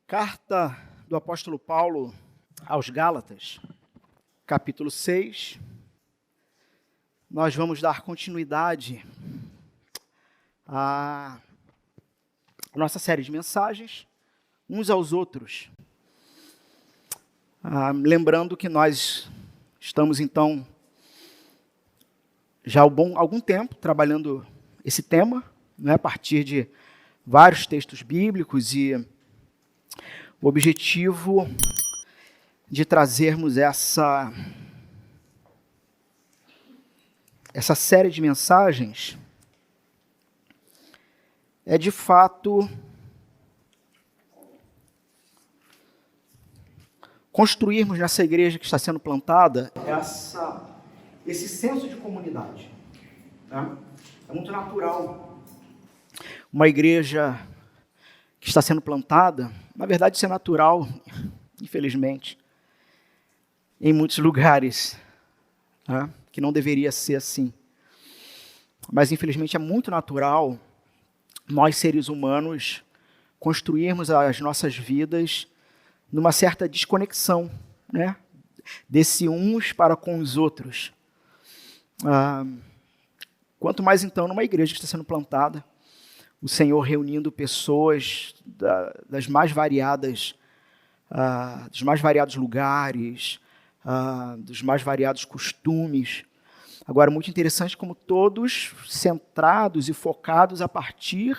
Carta do apóstolo Paulo aos Gálatas, capítulo 6. Nós vamos dar continuidade à nossa série de mensagens, uns aos outros. Lembrando que nós estamos, então, já há algum tempo trabalhando esse tema, né, a partir de vários textos bíblicos, e o objetivo de trazermos essa série de mensagens é, de fato, construirmos nessa igreja que está sendo plantada esse senso de comunidade. Tá? É muito natural uma igreja que está sendo plantada. Na verdade, isso é natural, infelizmente, em muitos lugares, tá? Que não deveria ser assim. Mas, infelizmente, é muito natural nós, seres humanos, construirmos as nossas vidas numa certa desconexão, né? Desse uns para com os outros. Quanto mais, então, numa igreja que está sendo plantada, o Senhor reunindo pessoas dos mais variados lugares, dos mais variados costumes. Agora, muito interessante como todos centrados e focados a partir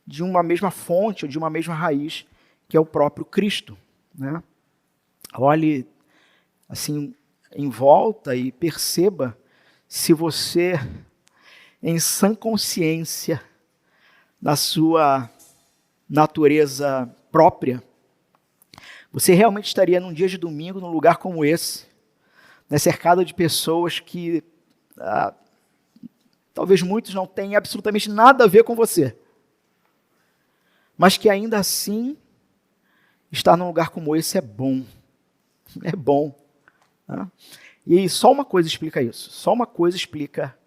de uma mesma fonte, ou de uma mesma raiz, que é o próprio Cristo, né? Olhe assim em volta e perceba se você, em sã consciência, na sua natureza própria, você realmente estaria num dia de domingo, num lugar como esse, né, cercado de pessoas que talvez muitos não tenham absolutamente nada a ver com você, mas que ainda assim, estar num lugar como esse é bom. É bom. Né? E só uma coisa explica isso, só uma coisa explica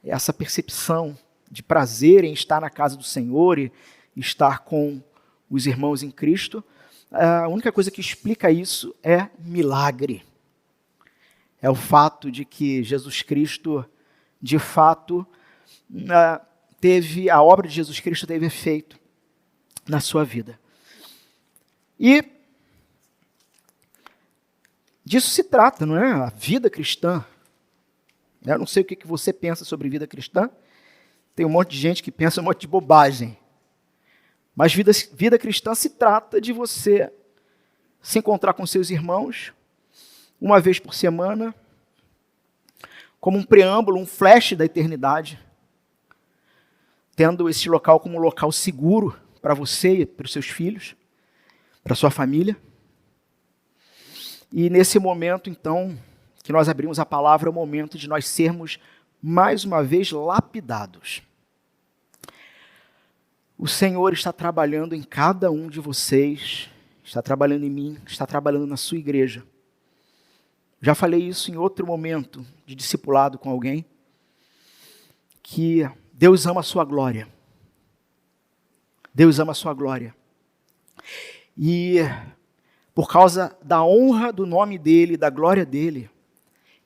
essa percepção de prazer em estar na casa do Senhor e estar com os irmãos em Cristo. A única coisa que explica isso é milagre. É o fato de que Jesus Cristo, de fato, a obra de Jesus Cristo teve efeito na sua vida. E disso se trata, não é? A vida cristã. Eu não sei o que você pensa sobre vida cristã. Tem um monte de gente que pensa um monte de bobagem. Mas vida cristã se trata de você se encontrar com seus irmãos uma vez por semana, como um preâmbulo, um flash da eternidade, tendo esse local como um local seguro para você e para os seus filhos, para a sua família. E nesse momento, então, que nós abrimos a palavra, é o momento de nós sermos mais uma vez lapidados. O Senhor está trabalhando em cada um de vocês, está trabalhando em mim, está trabalhando na sua igreja. Já falei isso em outro momento de discipulado com alguém, que Deus ama a sua glória. Deus ama a sua glória. E por causa da honra do nome dEle, da glória dEle,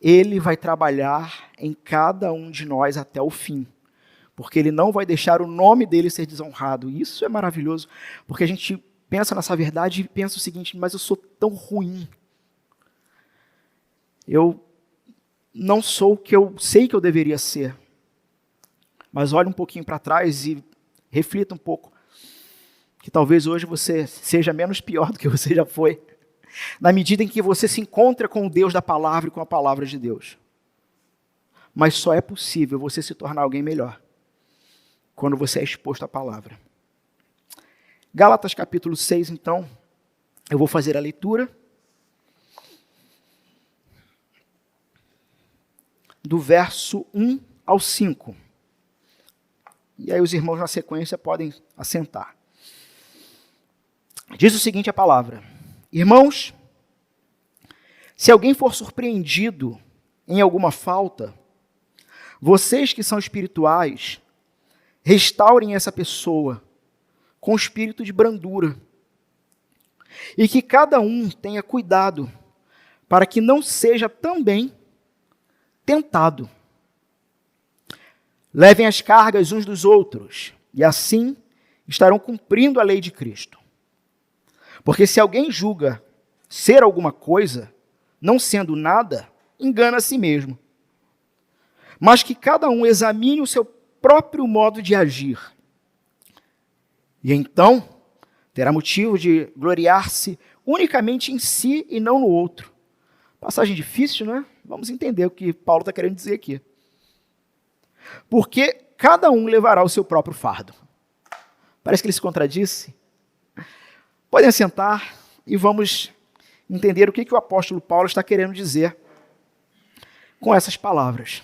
Ele vai trabalhar em cada um de nós até o fim. Porque Ele não vai deixar o nome dEle ser desonrado. E isso é maravilhoso, porque a gente pensa nessa verdade e pensa o seguinte: mas eu sou tão ruim. Eu não sou o que eu sei que eu deveria ser. Mas olhe um pouquinho para trás e reflita um pouco, que talvez hoje você seja menos pior do que você já foi, na medida em que você se encontra com o Deus da palavra e com a palavra de Deus. Mas só é possível você se tornar alguém melhor quando você é exposto à palavra. Gálatas capítulo 6, então, eu vou fazer a leitura do verso 1 ao 5. E aí os irmãos na sequência podem assentar. Diz o seguinte a palavra: irmãos, se alguém for surpreendido em alguma falta, vocês que são espirituais, restaurem essa pessoa com espírito de brandura, e que cada um tenha cuidado para que não seja também tentado. Levem as cargas uns dos outros, e assim estarão cumprindo a lei de Cristo. Porque se alguém julga ser alguma coisa, não sendo nada, engana a si mesmo. Mas que cada um examine o seu próprio modo de agir. E então terá motivo de gloriar-se unicamente em si e não no outro. Passagem difícil, né? Vamos entender o que Paulo está querendo dizer aqui. Porque cada um levará o seu próprio fardo. Parece que ele se contradisse. Podem assentar e vamos entender o que o apóstolo Paulo está querendo dizer com essas palavras.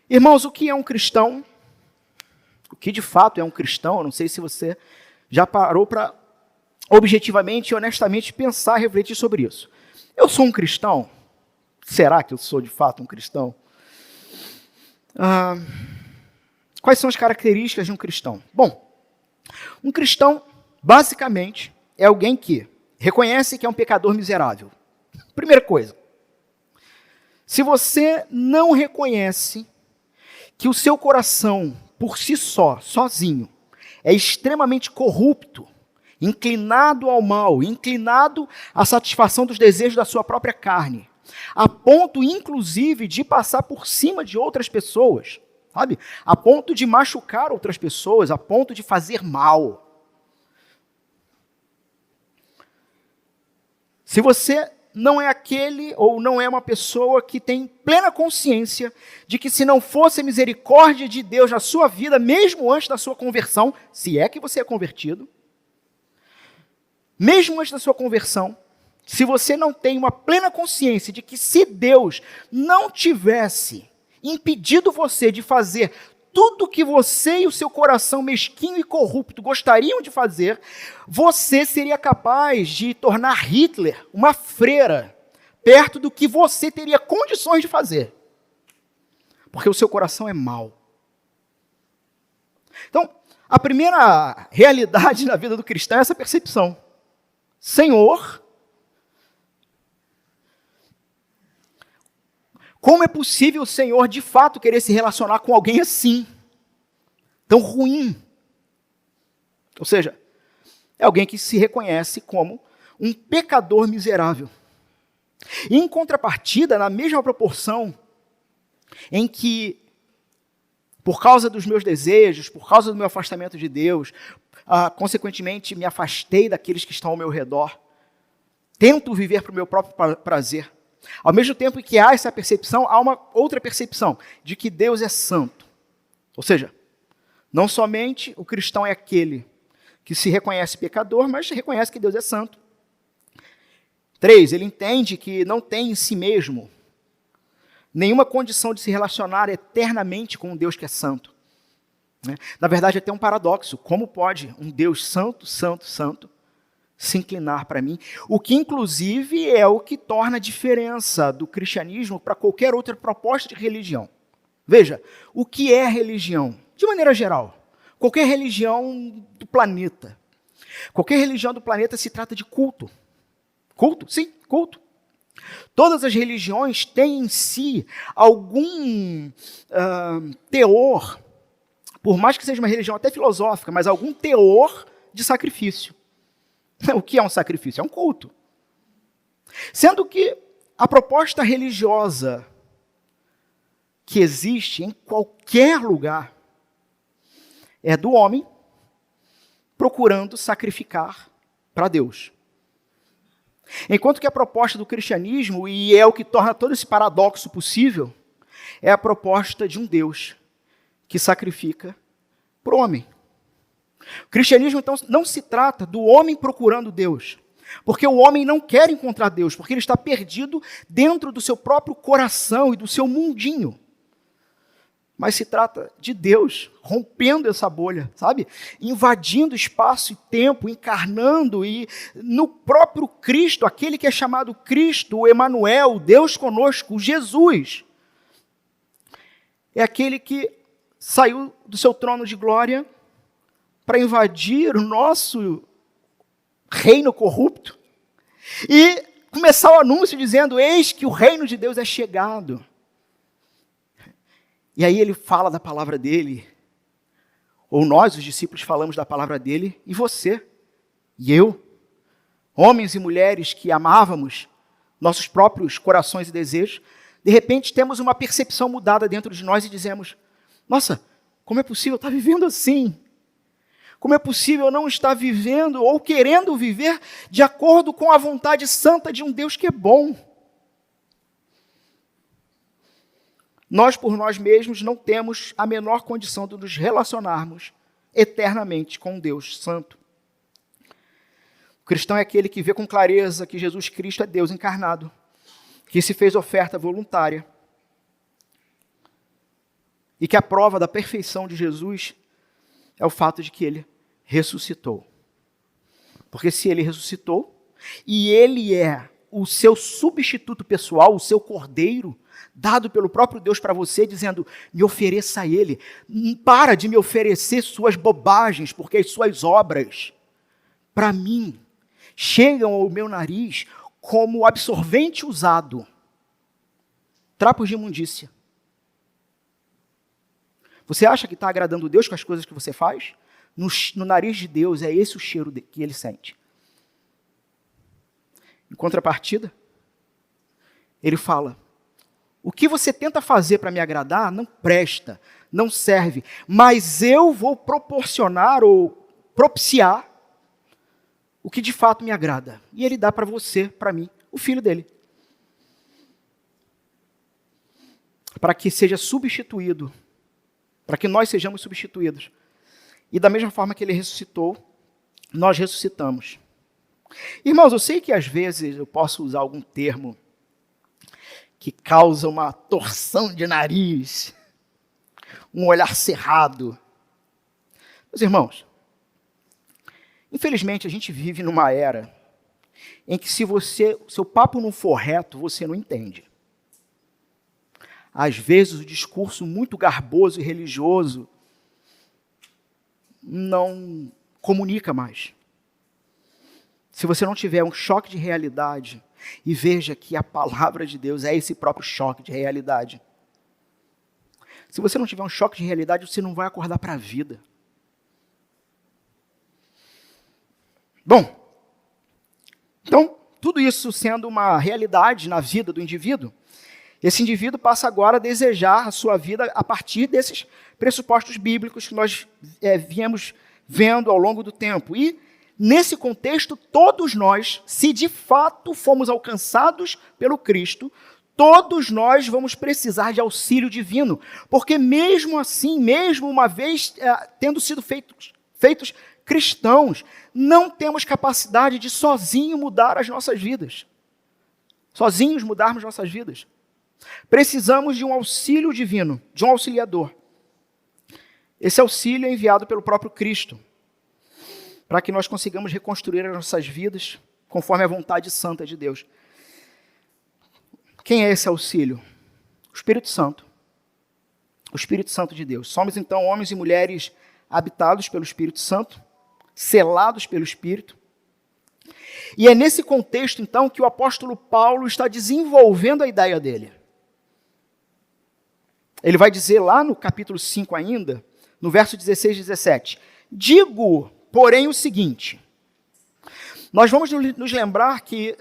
Irmãos, o que é um cristão? O que de fato é um cristão? Eu não sei se você já parou para objetivamente e honestamente pensar, refletir sobre isso. Eu sou um cristão? Será que eu sou de fato um cristão? Quais são as características de um cristão? Bom, um cristão, basicamente, é alguém que reconhece que é um pecador miserável. Primeira coisa, se você não reconhece que o seu coração, por si só, sozinho, é extremamente corrupto, inclinado ao mal, inclinado à satisfação dos desejos da sua própria carne, a ponto, inclusive, de passar por cima de outras pessoas, sabe? A ponto de machucar outras pessoas, a ponto de fazer mal. Se você não é aquele ou não é uma pessoa que tem plena consciência de que se não fosse a misericórdia de Deus na sua vida, mesmo antes da sua conversão, se é que você é convertido, mesmo antes da sua conversão, se você não tem uma plena consciência de que se Deus não tivesse impedido você de fazer tudo que você e o seu coração mesquinho e corrupto gostariam de fazer, você seria capaz de tornar Hitler uma freira, perto do que você teria condições de fazer. Porque o seu coração é mau. Então, a primeira realidade na vida do cristão é essa percepção. Senhor, como é possível o Senhor de fato querer se relacionar com alguém assim, tão ruim? Ou seja, é alguém que se reconhece como um pecador miserável. E em contrapartida, na mesma proporção em que, por causa dos meus desejos, por causa do meu afastamento de Deus, consequentemente me afastei daqueles que estão ao meu redor, tento viver para o meu próprio prazer. Ao mesmo tempo que há essa percepção, há uma outra percepção de que Deus é santo. Ou seja, não somente o cristão é aquele que se reconhece pecador, mas reconhece que Deus é santo. 3, ele entende que não tem em si mesmo nenhuma condição de se relacionar eternamente com um Deus que é santo. Na verdade, é até um paradoxo. Como pode um Deus santo, santo, santo se inclinar para mim? O que, inclusive, é o que torna a diferença do cristianismo para qualquer outra proposta de religião. Veja, o que é religião? De maneira geral, qualquer religião do planeta. Qualquer religião do planeta se trata de culto. Culto? Sim, culto. Todas as religiões têm em si algum teor, por mais que seja uma religião até filosófica, mas algum teor de sacrifício. O que é um sacrifício? É um culto. Sendo que a proposta religiosa que existe em qualquer lugar é do homem procurando sacrificar para Deus. Enquanto que a proposta do cristianismo, e é o que torna todo esse paradoxo possível, é a proposta de um Deus que sacrifica para o homem. O cristianismo, então, não se trata do homem procurando Deus, porque o homem não quer encontrar Deus, porque ele está perdido dentro do seu próprio coração e do seu mundinho. mas se trata de Deus rompendo essa bolha, sabe? Invadindo espaço e tempo, encarnando, e no próprio Cristo, aquele que é chamado Cristo, o Emanuel, Deus conosco, Jesus. É aquele que saiu do seu trono de glória para invadir o nosso reino corrupto e começar o anúncio dizendo: eis que o reino de Deus é chegado. E aí ele fala da palavra dele, ou nós, os discípulos, falamos da palavra dele, e você, e eu, homens e mulheres que amávamos nossos próprios corações e desejos, de repente temos uma percepção mudada dentro de nós e dizemos: nossa, como é possível estar vivendo assim? Como é possível não estar vivendo ou querendo viver de acordo com a vontade santa de um Deus que é bom? Nós, por nós mesmos, não temos a menor condição de nos relacionarmos eternamente com Deus Santo. O cristão é aquele que vê com clareza que Jesus Cristo é Deus encarnado, que se fez oferta voluntária, e que a prova da perfeição de Jesus é o fato de que ele ressuscitou. Porque se ele ressuscitou, e ele é o seu substituto pessoal, o seu cordeiro, dado pelo próprio Deus para você, dizendo: me ofereça a ele, para de me oferecer suas bobagens, porque as suas obras, para mim, chegam ao meu nariz como absorvente usado, trapos de imundícia. Você acha que está agradando Deus com as coisas que você faz? No nariz de Deus é esse o cheiro que ele sente. Em contrapartida, ele fala: o que você tenta fazer para me agradar não presta, não serve, mas eu vou proporcionar ou propiciar o que de fato me agrada. E ele dá para você, para mim, o filho dele. Para que seja substituído, para que nós sejamos substituídos. E da mesma forma que ele ressuscitou, nós ressuscitamos. Irmãos, eu sei que às vezes eu posso usar algum termo que causa uma torção de nariz, um olhar cerrado. Mas, irmãos, infelizmente a gente vive numa era em que se seu papo não for reto, você não entende. Às vezes o discurso muito garboso e religioso não comunica mais. Se você não tiver um choque de realidade, e veja que a palavra de Deus é esse próprio choque de realidade. Se você não tiver um choque de realidade, você não vai acordar para a vida. Bom, então, tudo isso sendo uma realidade na vida do indivíduo, esse indivíduo passa agora a desejar a sua vida a partir desses pressupostos bíblicos que nós viemos vendo ao longo do tempo. E, nesse contexto, todos nós, se de fato fomos alcançados pelo Cristo, todos nós vamos precisar de auxílio divino, porque mesmo assim, mesmo uma vez tendo sido feitos cristãos, não temos capacidade de sozinho mudar as nossas vidas. Sozinhos mudarmos nossas vidas. Precisamos de um auxílio divino, de um auxiliador. Esse auxílio é enviado pelo próprio Cristo, para que nós consigamos reconstruir as nossas vidas conforme a vontade santa de Deus. Quem é esse auxílio? O Espírito Santo. O Espírito Santo de Deus. Somos então homens e mulheres habitados pelo Espírito Santo, selados pelo Espírito. E é nesse contexto então que o apóstolo Paulo está desenvolvendo a ideia dele. Ele vai dizer lá no capítulo 5 ainda, no verso 16 e 17, digo, porém, o seguinte. Nós vamos nos lembrar que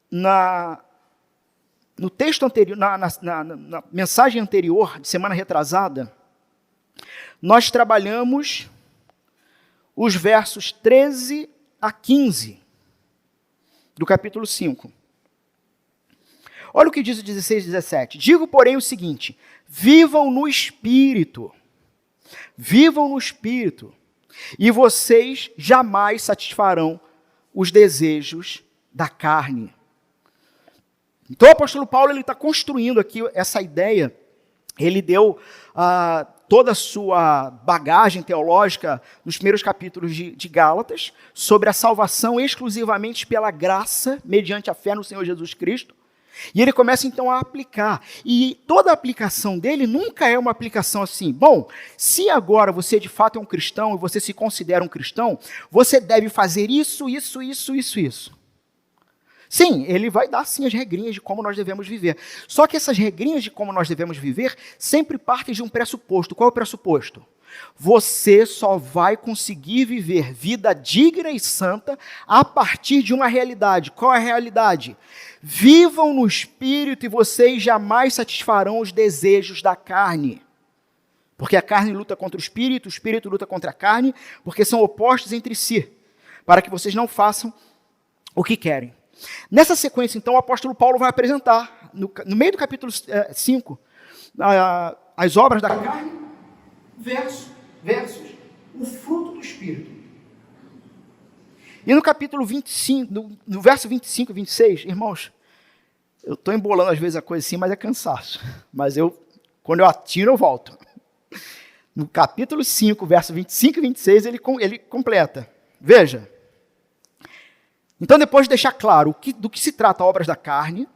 no texto anterior, na mensagem anterior, de semana retrasada, nós trabalhamos os versos 13 a 15 do capítulo 5. Olha o que diz o 16 e 17. Digo, porém, o seguinte, vivam no Espírito, e vocês jamais satisfarão os desejos da carne. Então o apóstolo Paulo está construindo aqui essa ideia ele deu toda a sua bagagem teológica nos primeiros capítulos de Gálatas, sobre a salvação exclusivamente pela graça, mediante a fé no Senhor Jesus Cristo. E ele começa então a aplicar. E toda a aplicação dele nunca é uma aplicação assim: bom, se agora você de fato é um cristão e você se considera um cristão, você deve fazer isso, isso, isso, isso, isso. Sim, ele vai dar sim as regrinhas de como nós devemos viver. Só que essas regrinhas de como nós devemos viver sempre partem de um pressuposto. Qual é o pressuposto? Você só vai conseguir viver vida digna e santa a partir de uma realidade. Qual é a realidade? Vivam no Espírito e vocês jamais satisfarão os desejos da carne. Porque a carne luta contra o Espírito luta contra a carne, porque são opostos entre si, para que vocês não façam o que querem. Nessa sequência, então, o apóstolo Paulo vai apresentar, no meio do capítulo 5, as obras da carne versus o fruto do Espírito. E no capítulo 25, no verso 25 e 26, irmãos, eu estou embolando às vezes a coisa assim, mas é cansaço. Mas quando eu atiro, eu volto. No capítulo 5, verso 25 e 26, ele completa. Veja. Então, depois de deixar claro do que se trata obras da carne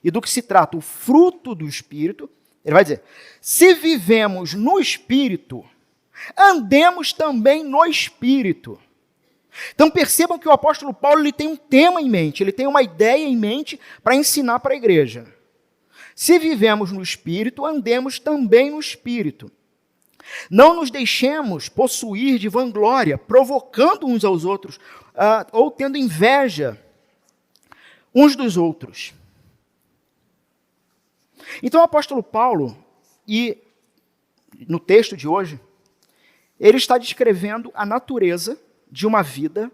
e do que se trata o fruto do Espírito, ele vai dizer: se vivemos no Espírito, andemos também no Espírito. Então percebam que o apóstolo Paulo ele tem um tema em mente, ele tem uma ideia em mente para ensinar para a igreja. Se vivemos no Espírito, andemos também no Espírito. Não nos deixemos possuir de vanglória, provocando uns aos outros, ou tendo inveja uns dos outros. Então o apóstolo Paulo, e no texto de hoje, ele está descrevendo a natureza de uma vida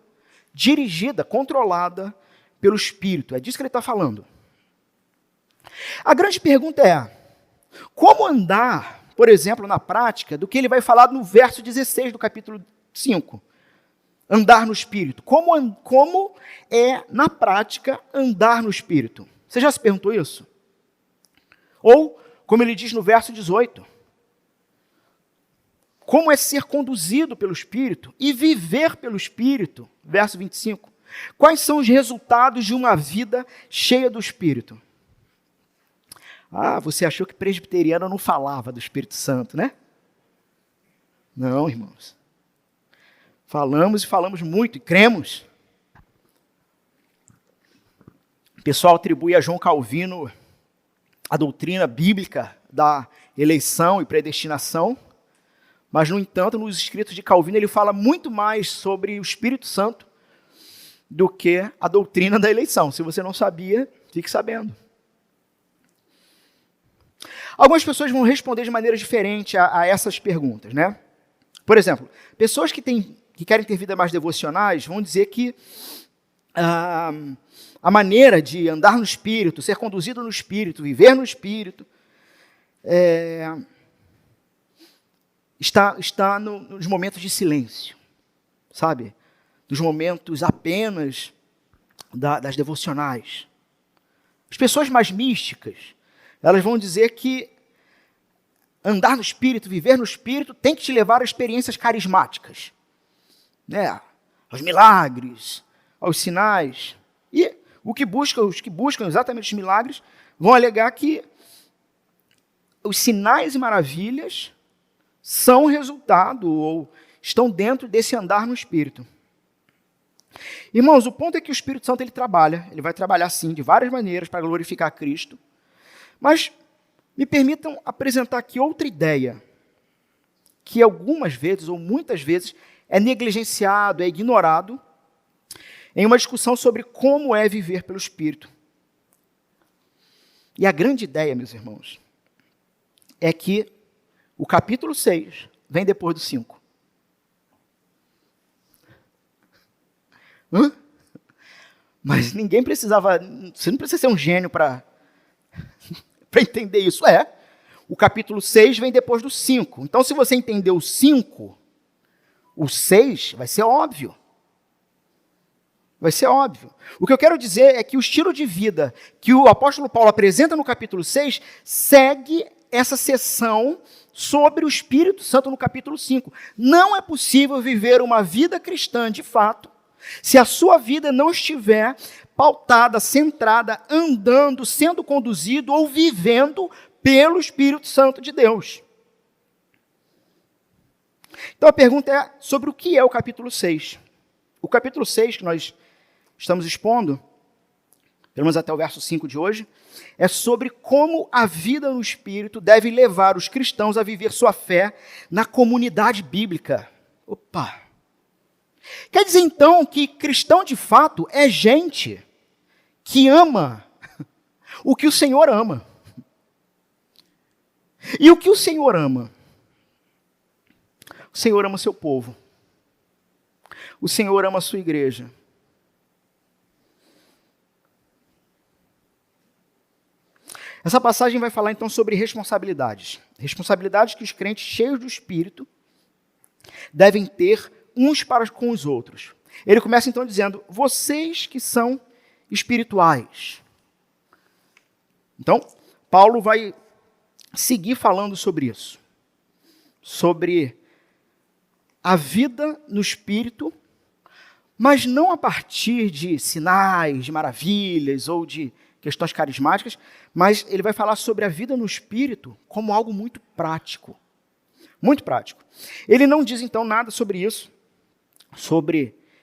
dirigida, controlada pelo Espírito. É disso que ele está falando. A grande pergunta é: como andar, por exemplo, na prática, do que ele vai falar no verso 16 do capítulo 5? Andar no Espírito. Como é, na prática, andar no Espírito? Você já se perguntou isso? Ou, como ele diz no verso 18, como é ser conduzido pelo Espírito e viver pelo Espírito? Verso 25. Quais são os resultados de uma vida cheia do Espírito? Você achou que presbiteriano não falava do Espírito Santo, né? Não, irmãos. Falamos e falamos muito, e cremos. O pessoal atribui a João Calvino a doutrina bíblica da eleição e predestinação, mas, no entanto, nos escritos de Calvino ele fala muito mais sobre o Espírito Santo do que a doutrina da eleição. Se você não sabia, fique sabendo. Algumas pessoas vão responder de maneira diferente a essas perguntas, né? Por exemplo, pessoas que querem ter vidas mais devocionais vão dizer que a maneira de andar no Espírito, ser conduzido no Espírito, viver no Espírito, está nos momentos de silêncio, sabe? Nos momentos apenas das devocionais. As pessoas mais místicas, elas vão dizer que andar no Espírito, viver no Espírito, tem que te levar a experiências carismáticas, né? Aos milagres, aos sinais. E os que buscam exatamente os milagres vão alegar que os sinais e maravilhas são resultado ou estão dentro desse andar no Espírito. Irmãos, o ponto é que o Espírito Santo ele vai trabalhar sim, de várias maneiras para glorificar Cristo, mas me permitam apresentar aqui outra ideia, que algumas vezes, ou muitas vezes, é negligenciado, é ignorado, em uma discussão sobre como é viver pelo Espírito. E a grande ideia, meus irmãos, é que o capítulo 6 vem depois do 5. Mas ninguém precisava, você não precisa ser um gênio para entender isso. O capítulo 6 vem depois do 5. Então, se você entender o 5, o 6 vai ser óbvio. Vai ser óbvio. O que eu quero dizer é que o estilo de vida que o apóstolo Paulo apresenta no capítulo 6 segue essa sessão sobre o Espírito Santo no capítulo 5. Não é possível viver uma vida cristã de fato se a sua vida não estiver pautada, centrada, andando, sendo conduzido ou vivendo pelo Espírito Santo de Deus. Então a pergunta é sobre o que é o capítulo 6. O capítulo 6 que nós estamos expondo, pelo menos até o verso 5 de hoje, é sobre como a vida no Espírito deve levar os cristãos a viver sua fé na comunidade bíblica. Opa! Quer dizer então que cristão de fato é gente que ama o que o Senhor ama. E o que o Senhor ama? O Senhor ama o seu povo. O Senhor ama a sua igreja. Essa passagem vai falar então sobre responsabilidades. Responsabilidades que os crentes cheios do Espírito devem ter uns para com os outros. Ele começa então dizendo, vocês que são espirituais. Então, Paulo vai seguir falando sobre isso. Sobre a vida no Espírito, mas não a partir de sinais, de maravilhas ou de questões carismáticas, mas ele vai falar sobre a vida no Espírito como algo muito prático. Muito prático. Ele não diz então nada sobre isso,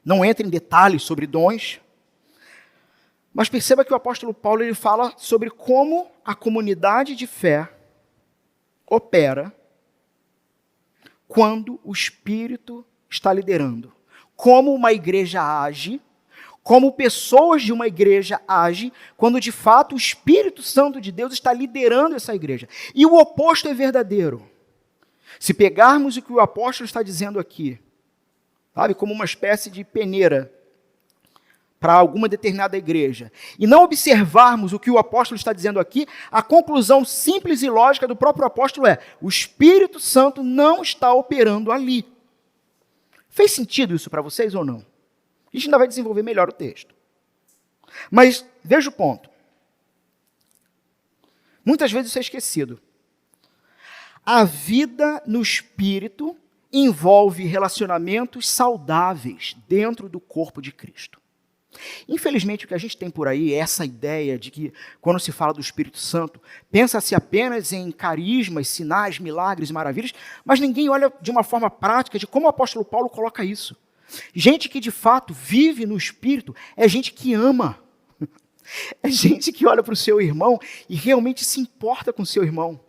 não entra em detalhes sobre dons, mas perceba que o apóstolo Paulo ele fala sobre como a comunidade de fé opera quando o Espírito está liderando. Como uma igreja age, como pessoas de uma igreja agem, quando de fato o Espírito Santo de Deus está liderando essa igreja. E o oposto é verdadeiro. Se pegarmos o que o apóstolo está dizendo aqui, sabe, como uma espécie de peneira para alguma determinada igreja, e não observarmos o que o apóstolo está dizendo aqui, a conclusão simples e lógica do próprio apóstolo é: o Espírito Santo não está operando ali. Fez sentido isso para vocês ou não? A gente ainda vai desenvolver melhor o texto. Mas veja o ponto. Muitas vezes isso é esquecido. A vida no Espírito envolve relacionamentos saudáveis dentro do corpo de Cristo. Infelizmente, o que a gente tem por aí é essa ideia de que, quando se fala do Espírito Santo, pensa-se apenas em carismas, sinais, milagres e maravilhas, mas ninguém olha de uma forma prática de como o apóstolo Paulo coloca isso. Gente que, de fato, vive no Espírito é gente que ama. É gente que olha para o seu irmão e realmente se importa com o seu irmão.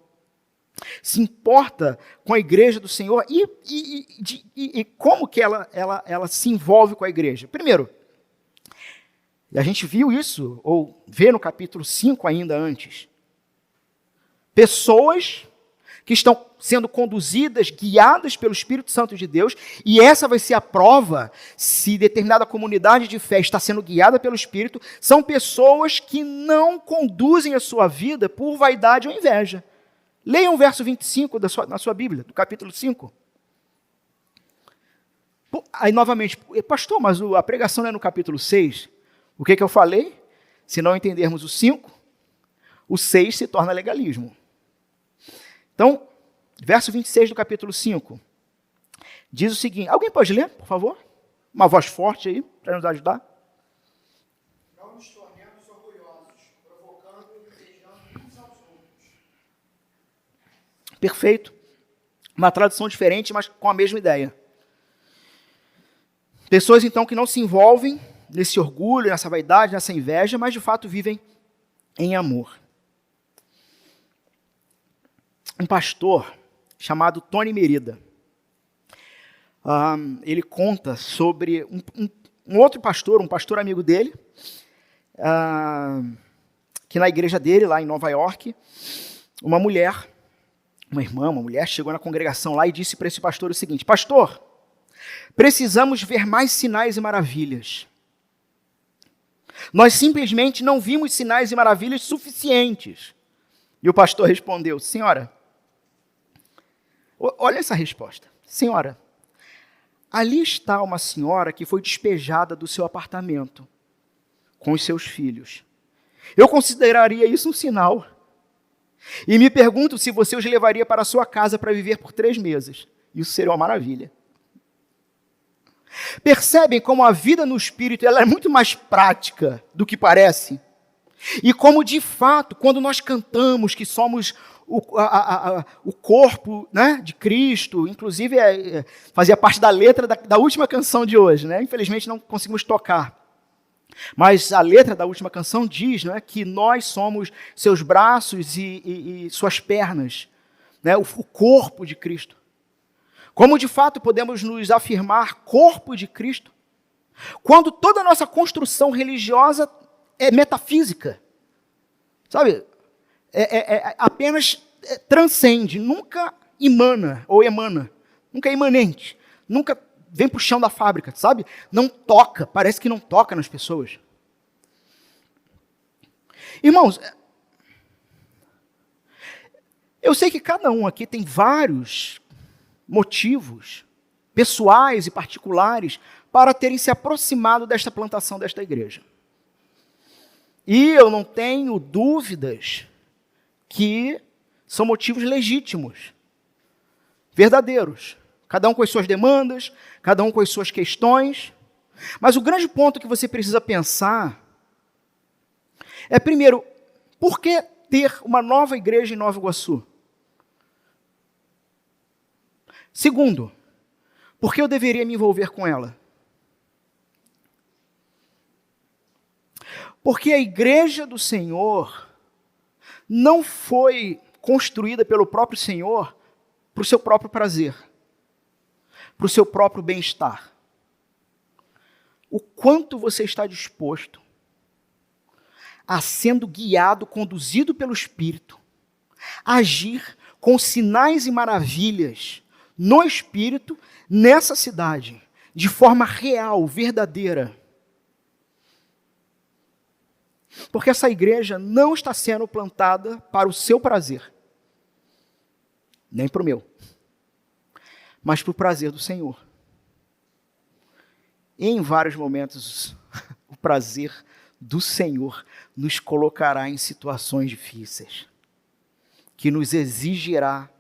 Se importa com a igreja do Senhor e como que ela se envolve com a igreja. Primeiro, e a gente viu isso, ou vê no capítulo 5 ainda antes, pessoas que estão sendo conduzidas, guiadas pelo Espírito Santo de Deus, e essa vai ser a prova se determinada comunidade de fé está sendo guiada pelo Espírito, são pessoas que não conduzem a sua vida por vaidade ou inveja. Leiam o verso 25 na sua Bíblia, do capítulo 5. Aí, novamente, pastor, mas a pregação não é no capítulo 6? O que eu falei? Se não entendermos o 5, o 6 se torna legalismo. Então, verso 26 do capítulo 5, diz o seguinte, alguém pode ler, por favor? Uma voz forte aí, para nos ajudar. Não nos tornemos orgulhosos, provocando e invejando uns aos outros. Perfeito. Uma tradução diferente, mas com a mesma ideia. Pessoas, então, que não se envolvem nesse orgulho, nessa vaidade, nessa inveja, mas de fato vivem em amor. Um pastor chamado Tony Merida, ele conta sobre um outro pastor, um pastor amigo dele, que na igreja dele, lá em Nova York, uma mulher chegou na congregação lá e disse para esse pastor o seguinte: pastor, precisamos ver mais sinais e maravilhas. Nós simplesmente não vimos sinais e maravilhas suficientes. E o pastor respondeu: senhora, olha essa resposta. Senhora, ali está uma senhora que foi despejada do seu apartamento com os seus filhos. Eu consideraria isso um sinal. E me pergunto se você os levaria para a sua casa para viver por 3 meses. Isso seria uma maravilha. Percebem como a vida no Espírito ela é muito mais prática do que parece? E como, de fato, quando nós cantamos que somos o corpo, né, de Cristo, inclusive fazia parte da letra da última canção de hoje, né? Infelizmente não conseguimos tocar. Mas a letra da última canção diz, né, que nós somos seus braços e suas pernas, né, o corpo de Cristo. Como de fato podemos nos afirmar corpo de Cristo, quando toda a nossa construção religiosa é metafísica, sabe? Apenas transcende, nunca emana, nunca é imanente, nunca vem para o chão da fábrica, sabe? Não toca, parece que não toca nas pessoas. Irmãos, eu sei que cada um aqui tem vários motivos pessoais e particulares para terem se aproximado desta plantação desta igreja. E eu não tenho dúvidas que são motivos legítimos, verdadeiros. Cada um com as suas demandas, cada um com as suas questões. Mas o grande ponto que você precisa pensar é, primeiro, por que ter uma nova igreja em Nova Iguaçu? Segundo, por que eu deveria me envolver com ela? Porque a igreja do Senhor não foi construída pelo próprio Senhor para o seu próprio prazer, para o seu próprio bem-estar. O quanto você está disposto a, sendo guiado, conduzido pelo Espírito, agir com sinais e maravilhas no Espírito, nessa cidade, de forma real, verdadeira. Porque essa igreja não está sendo plantada para o seu prazer, nem para o meu, mas para o prazer do Senhor. E em vários momentos, o prazer do Senhor nos colocará em situações difíceis, que nos exigirá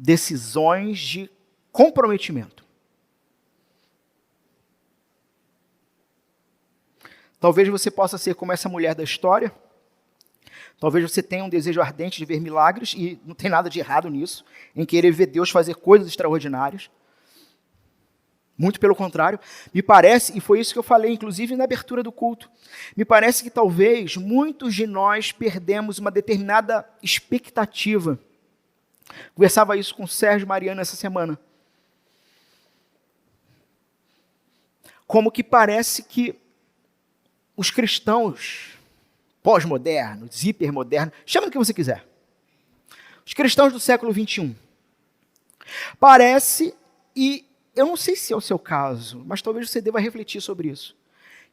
decisões de comprometimento. Talvez você possa ser como essa mulher da história. Talvez você tenha um desejo ardente de ver milagres, e não tem nada de errado nisso, em querer ver Deus fazer coisas extraordinárias. Muito pelo contrário, me parece, e foi isso que eu falei, inclusive na abertura do culto, me parece que talvez muitos de nós perdemos uma determinada expectativa. Conversava isso com o Sérgio e Mariana essa semana. Como que parece que os cristãos pós-modernos, hipermodernos, chama do que você quiser, os cristãos do século XXI, parece, e eu não sei se é o seu caso, mas talvez você deva refletir sobre isso,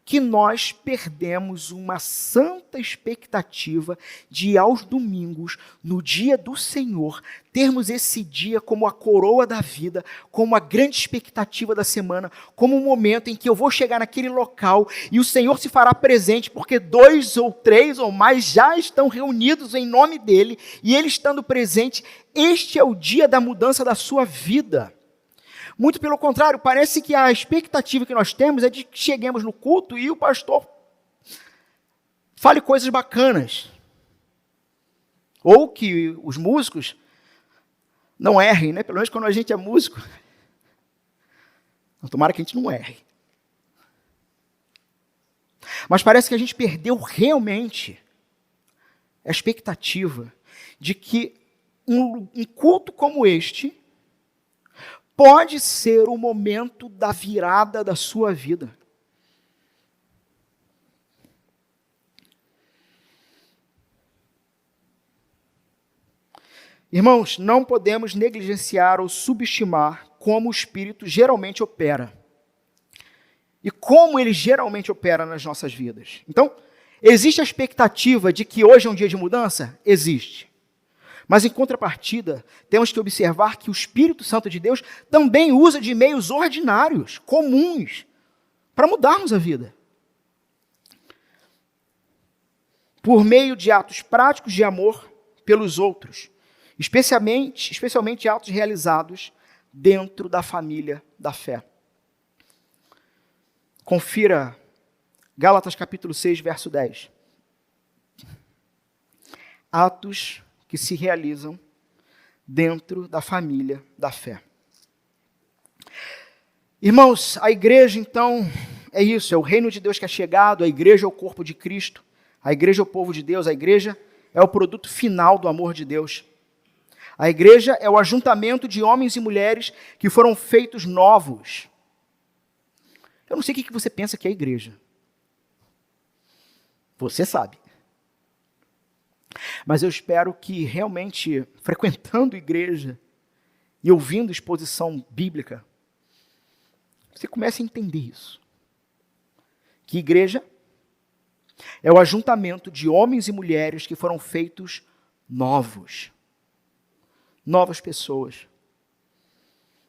que nós perdemos uma santa expectativa de, aos domingos, no dia do Senhor, termos esse dia como a coroa da vida, como a grande expectativa da semana, como um momento em que eu vou chegar naquele local e o Senhor se fará presente, porque 2 ou 3 ou mais já estão reunidos em nome dEle, e Ele estando presente, este é o dia da mudança da sua vida. Muito pelo contrário, parece que a expectativa que nós temos é de que cheguemos no culto e o pastor fale coisas bacanas. Ou que os músicos não errem, né? Pelo menos quando a gente é músico. Tomara que a gente não erre. Mas parece que a gente perdeu realmente a expectativa de que um culto como este pode ser o momento da virada da sua vida. Irmãos, não podemos negligenciar ou subestimar como o Espírito geralmente opera. E como ele geralmente opera nas nossas vidas. Então, existe a expectativa de que hoje é um dia de mudança? Existe. Mas, em contrapartida, temos que observar que o Espírito Santo de Deus também usa de meios ordinários, comuns, para mudarmos a vida. Por meio de atos práticos de amor, pelos outros, especialmente atos realizados dentro da família da fé. Confira Gálatas capítulo 6, verso 10. Atos que se realizam dentro da família da fé. Irmãos, a igreja então é isso, é o reino de Deus que é chegado, a igreja é o corpo de Cristo, a igreja é o povo de Deus, a igreja é o produto final do amor de Deus. A igreja é o ajuntamento de homens e mulheres que foram feitos novos. Eu não sei o que você pensa que é a igreja. Você sabe. Mas eu espero que realmente, frequentando igreja e ouvindo exposição bíblica, você comece a entender isso. Que igreja é o ajuntamento de homens e mulheres que foram feitos novos. Novas pessoas.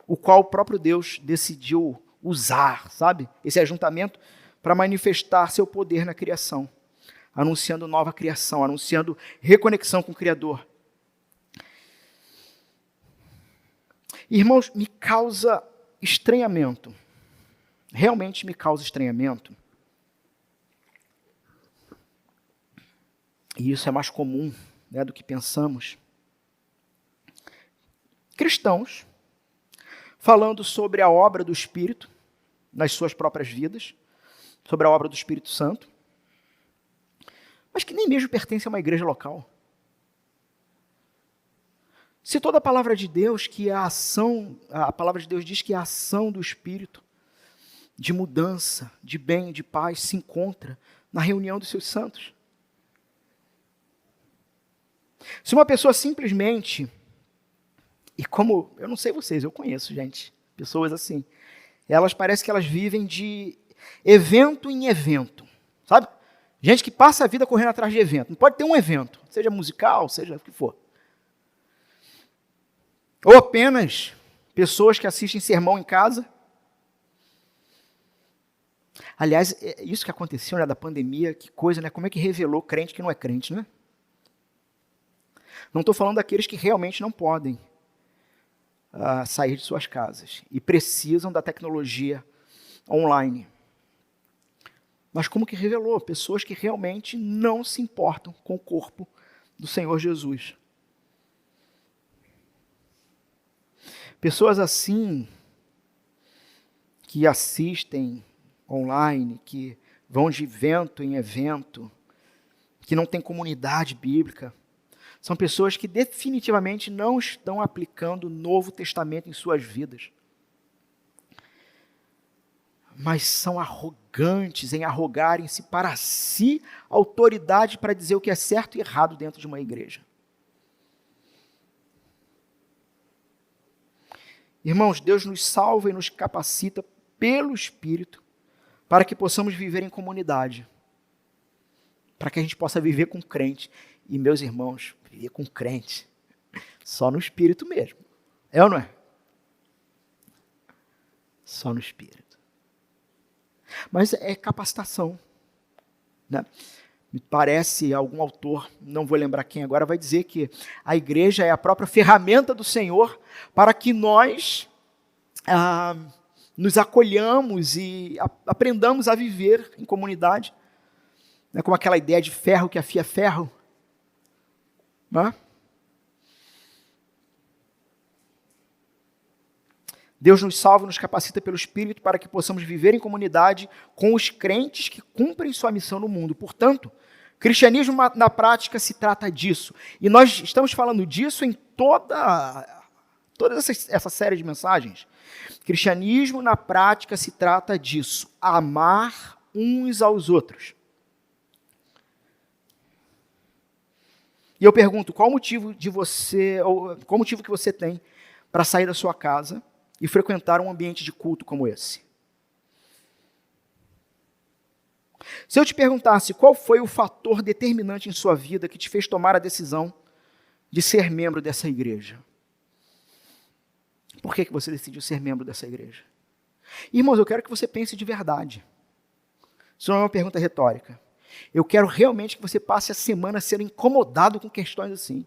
O qual o próprio Deus decidiu usar, sabe? Esse ajuntamento para manifestar seu poder na criação. Anunciando nova criação, anunciando reconexão com o Criador. Irmãos, me causa estranhamento. Realmente me causa estranhamento. E isso é mais comum, né, do que pensamos. Cristãos falando sobre a obra do Espírito nas suas próprias vidas, sobre a obra do Espírito Santo, mas que nem mesmo pertence a uma igreja local. Se toda a palavra de Deus, que a palavra de Deus diz que a ação do Espírito de mudança, de bem, de paz, se encontra na reunião dos seus santos. Se uma pessoa simplesmente, e como, eu não sei vocês, eu conheço, gente, pessoas assim, elas parecem que elas vivem de evento em evento, sabe? Gente que passa a vida correndo atrás de evento. Não pode ter um evento, seja musical, seja o que for. Ou apenas pessoas que assistem sermão em casa. Aliás, isso que aconteceu, né, da pandemia, que coisa, né? Como é que revelou crente que não é crente, né? Não estou falando daqueles que realmente não podem sair de suas casas e precisam da tecnologia online. Mas como que revelou? Pessoas que realmente não se importam com o corpo do Senhor Jesus. Pessoas assim, que assistem online, que vão de evento em evento, que não tem comunidade bíblica, são pessoas que definitivamente não estão aplicando o Novo Testamento em suas vidas. Mas são arrogantes em arrogarem-se para si autoridade para dizer o que é certo e errado dentro de uma igreja. Irmãos, Deus nos salva e nos capacita pelo Espírito para que possamos viver em comunidade. Para que a gente possa viver com crente. E, meus irmãos, viver com crente só no Espírito mesmo. É ou não é? Só no Espírito. Mas é capacitação, né? Me parece, algum autor, não vou lembrar quem agora, vai dizer que a igreja é a própria ferramenta do Senhor para que nós nos acolhamos e aprendamos a viver em comunidade, né? Como aquela ideia de ferro que afia ferro, né? Deus nos salva e nos capacita pelo Espírito para que possamos viver em comunidade com os crentes que cumprem sua missão no mundo. Portanto, cristianismo na prática se trata disso. E nós estamos falando disso em toda essa série de mensagens. Cristianismo na prática se trata disso. Amar uns aos outros. E eu pergunto, qual o motivo que você tem para sair da sua casa e frequentar um ambiente de culto como esse? Se eu te perguntasse qual foi o fator determinante em sua vida que te fez tomar a decisão de ser membro dessa igreja, por que você decidiu ser membro dessa igreja? Irmãos, eu quero que você pense de verdade. Isso não é uma pergunta retórica. Eu quero realmente que você passe a semana sendo incomodado com questões assim.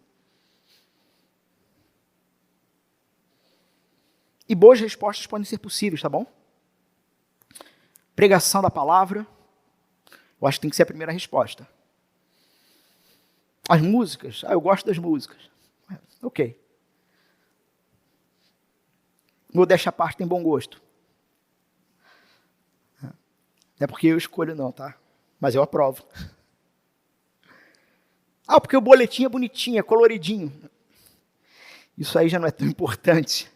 E boas respostas podem ser possíveis, tá bom? Pregação da palavra, eu acho que tem que ser a primeira resposta. As músicas, eu gosto das músicas. Ok. Modéstia à parte, tem bom gosto. Não é porque eu escolho não, tá? Mas eu aprovo. Porque o boletim é bonitinho, é coloridinho. Isso aí já não é tão importante.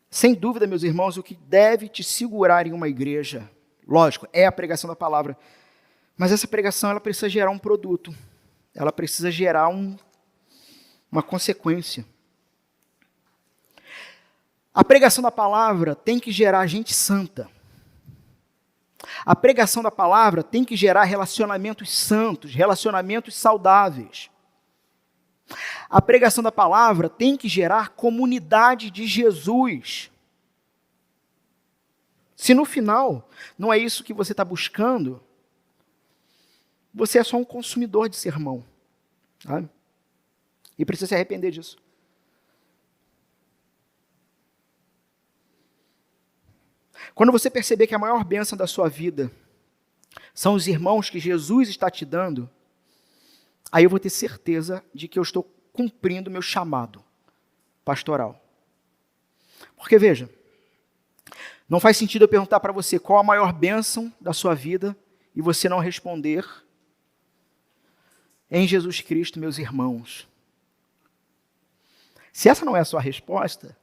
Sem dúvida, meus irmãos, o que deve te segurar em uma igreja, lógico, é a pregação da palavra. Mas essa pregação, ela precisa gerar um produto. Ela precisa gerar uma consequência. A pregação da palavra tem que gerar gente santa. A pregação da palavra tem que gerar relacionamentos santos, relacionamentos saudáveis. A pregação da palavra tem que gerar comunidade de Jesus. Se no final não é isso que você está buscando, você é só um consumidor de sermão. Sabe? E precisa se arrepender disso. Quando você perceber que a maior bênção da sua vida são os irmãos que Jesus está te dando, aí eu vou ter certeza de que eu estou cumprindo meu chamado pastoral. Porque veja, não faz sentido eu perguntar para você qual a maior bênção da sua vida e você não responder em Jesus Cristo, meus irmãos. Se essa não é a sua resposta,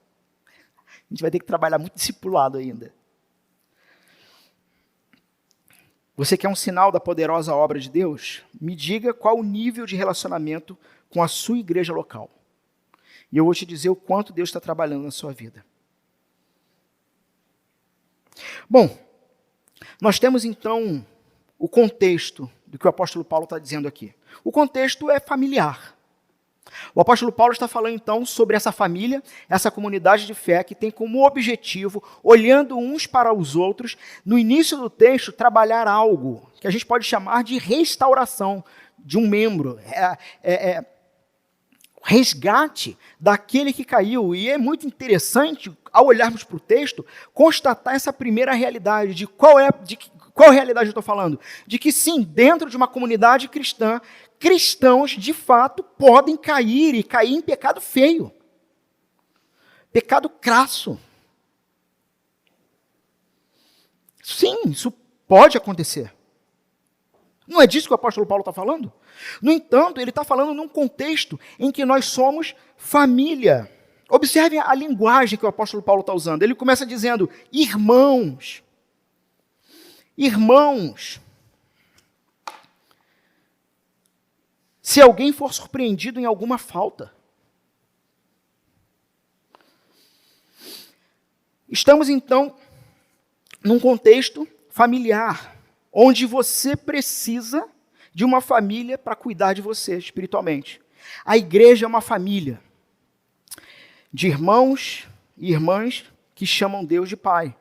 a gente vai ter que trabalhar muito discipulado ainda. Você quer um sinal da poderosa obra de Deus? Me diga qual o nível de relacionamento com a sua igreja local. E eu vou te dizer o quanto Deus está trabalhando na sua vida. Bom, nós temos então o contexto do que o apóstolo Paulo está dizendo aqui. O contexto é familiar. O apóstolo Paulo está falando então sobre essa família, essa comunidade de fé que tem como objetivo, olhando uns para os outros, no início do texto, trabalhar algo que a gente pode chamar de restauração de um membro, resgate daquele que caiu. E é muito interessante, ao olharmos para o texto, constatar essa primeira realidade, de qual realidade eu estou falando? De que sim, dentro de uma comunidade cristã, cristãos, de fato, podem cair e cair em pecado feio. Pecado crasso. Sim, isso pode acontecer. Não é disso que o apóstolo Paulo está falando? No entanto, ele está falando num contexto em que nós somos família. Observe a linguagem que o apóstolo Paulo está usando. Ele começa dizendo, irmãos. Irmãos. Se alguém for surpreendido em alguma falta. Estamos, então, num contexto familiar, onde você precisa de uma família para cuidar de você espiritualmente. A igreja é uma família de irmãos e irmãs que chamam Deus de Pai.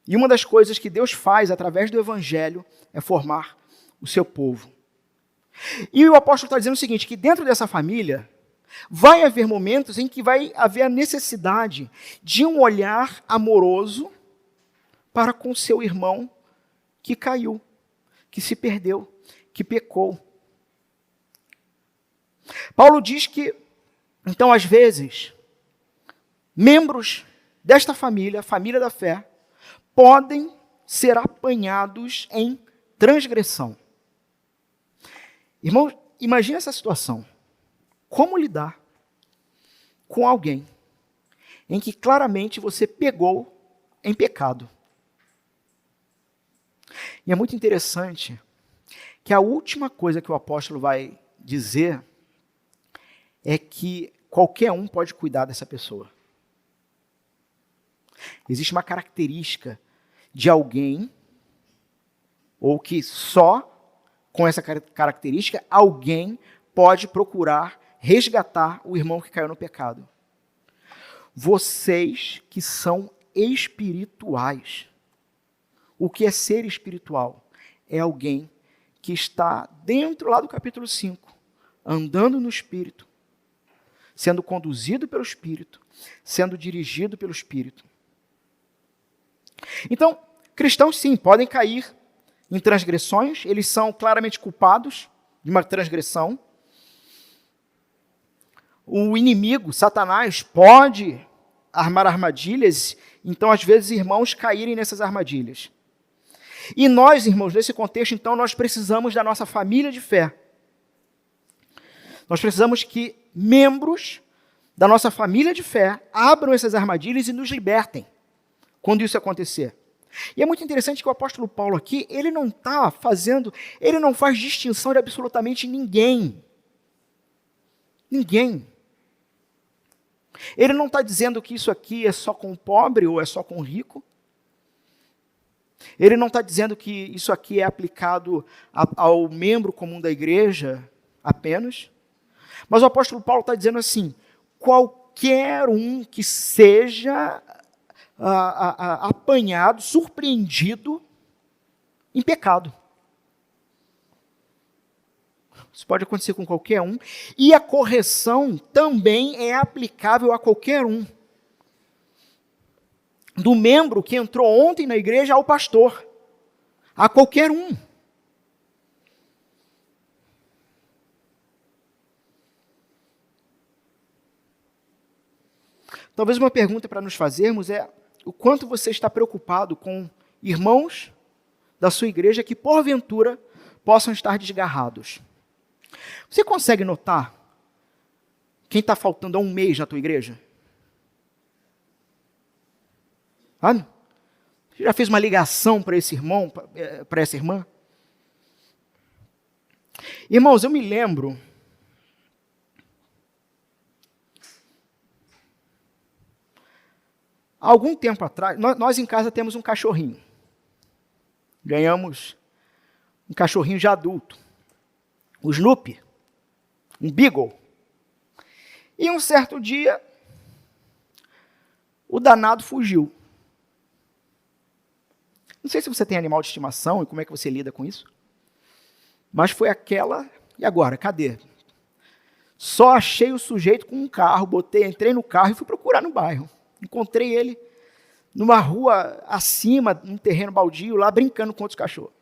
E uma das coisas que Deus faz através do Evangelho é formar o seu povo. E o apóstolo está dizendo o seguinte, que dentro dessa família vai haver momentos em que vai haver a necessidade de um olhar amoroso para com seu irmão que caiu, que se perdeu, que pecou. Paulo diz que, então, às vezes, membros desta família, a família da fé, podem ser apanhados em transgressão. Irmão, imagine essa situação. Como lidar com alguém em que claramente você pegou em pecado? E é muito interessante que a última coisa que o apóstolo vai dizer é que qualquer um pode cuidar dessa pessoa. Existe uma característica de alguém, ou que só com essa característica, alguém pode procurar resgatar o irmão que caiu no pecado. Vocês que são espirituais. O que é ser espiritual? É alguém que está dentro lá do capítulo 5, andando no Espírito, sendo conduzido pelo Espírito, sendo dirigido pelo Espírito. Então, cristãos sim, podem cair em transgressões, eles são claramente culpados de uma transgressão. O inimigo, Satanás, pode armar armadilhas, então às vezes irmãos caírem nessas armadilhas. E nós, irmãos, nesse contexto, então, nós precisamos da nossa família de fé. Nós precisamos que membros da nossa família de fé abram essas armadilhas e nos libertem quando isso acontecer. E é muito interessante que o apóstolo Paulo aqui, ele não faz distinção de absolutamente ninguém. Ninguém. Ele não está dizendo que isso aqui é só com o pobre ou é só com o rico. Ele não está dizendo que isso aqui é aplicado ao membro comum da igreja apenas. Mas o apóstolo Paulo está dizendo assim, qualquer um que seja apanhado, surpreendido em pecado. Isso pode acontecer com qualquer um. E a correção também é aplicável a qualquer um. Do membro que entrou ontem na igreja ao pastor. A qualquer um. Talvez uma pergunta para nos fazermos é: o quanto você está preocupado com irmãos da sua igreja que, porventura, possam estar desgarrados? Você consegue notar quem está faltando há um mês na tua igreja? Sabe? Você já fez uma ligação para esse irmão, para essa irmã? Irmãos, eu me lembro... Há algum tempo atrás, nós em casa temos um cachorrinho. Ganhamos um cachorrinho já adulto. O Snoopy, um Beagle. E um certo dia, o danado fugiu. Não sei se você tem animal de estimação e como é que você lida com isso. Mas foi aquela... E agora, cadê? Só achei o sujeito com um carro, entrei no carro e fui procurar no bairro. Encontrei ele numa rua acima, num terreno baldio, lá brincando com outros cachorros.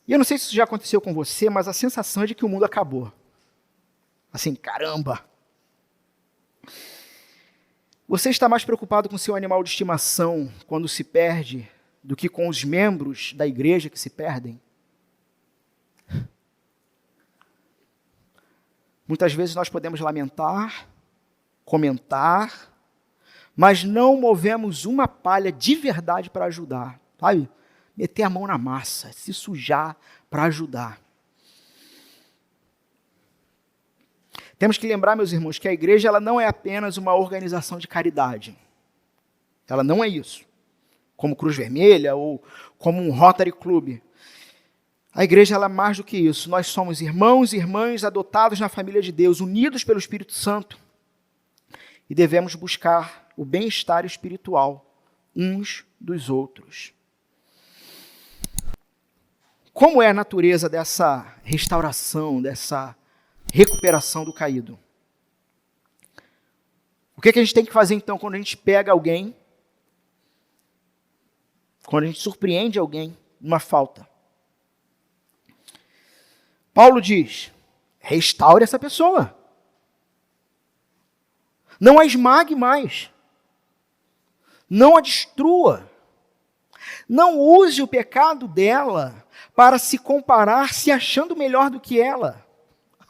E eu não sei se isso já aconteceu com você, mas a sensação é de que o mundo acabou. Assim, caramba! Você está mais preocupado com seu animal de estimação quando se perde do que com os membros da igreja que se perdem? Muitas vezes nós podemos lamentar, comentar, mas não movemos uma palha de verdade para ajudar, sabe? Meter a mão na massa, se sujar para ajudar. Temos que lembrar, meus irmãos, que a igreja ela não é apenas uma organização de caridade. Ela não é isso, como Cruz Vermelha ou como um Rotary Club. A igreja ela é mais do que isso. Nós somos irmãos e irmãs adotados na família de Deus, unidos pelo Espírito Santo. E devemos buscar o bem-estar espiritual uns dos outros. Como é a natureza dessa restauração, dessa recuperação do caído? O que a gente tem que fazer então quando a gente pega alguém, quando a gente surpreende alguém numa falta? Paulo diz, restaure essa pessoa. Não a esmague mais. Não a destrua. Não use o pecado dela para se comparar, se achando melhor do que ela.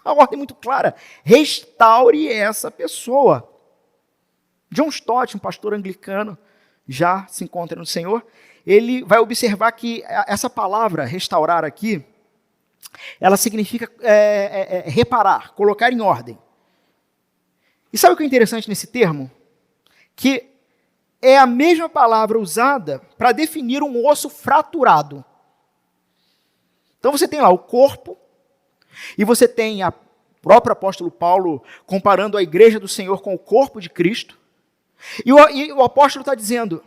A ordem é muito clara. Restaure essa pessoa. John Stott, um pastor anglicano, já se encontra no Senhor, ele vai observar que essa palavra restaurar aqui, ela significa reparar, colocar em ordem. E sabe o que é interessante nesse termo? Que é a mesma palavra usada para definir um osso fraturado. Então você tem lá o corpo, e você tem o próprio apóstolo Paulo comparando a igreja do Senhor com o corpo de Cristo. E o apóstolo está dizendo,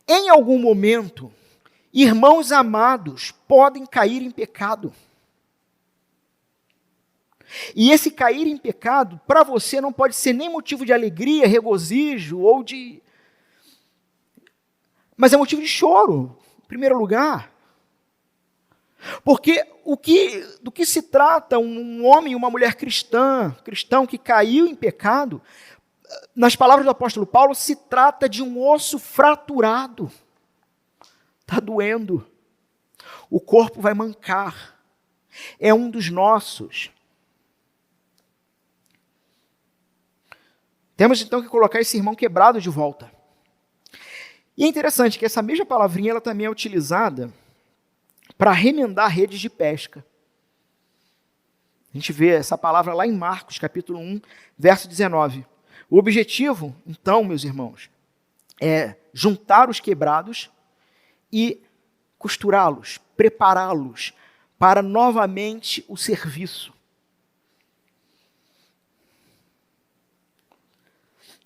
em algum momento, irmãos amados podem cair em pecado. E esse cair em pecado, para você, não pode ser nem motivo de alegria, regozijo, mas é motivo de choro, em primeiro lugar. Porque do que se trata um homem e uma mulher cristão que caiu em pecado, nas palavras do apóstolo Paulo, se trata de um osso fraturado. Está doendo. O corpo vai mancar. É um dos nossos. Temos então que colocar esse irmão quebrado de volta. E é interessante que essa mesma palavrinha ela também é utilizada para remendar redes de pesca. A gente vê essa palavra lá em Marcos, capítulo 1, verso 19. O objetivo, então, meus irmãos, é juntar os quebrados e costurá-los, prepará-los para novamente o serviço.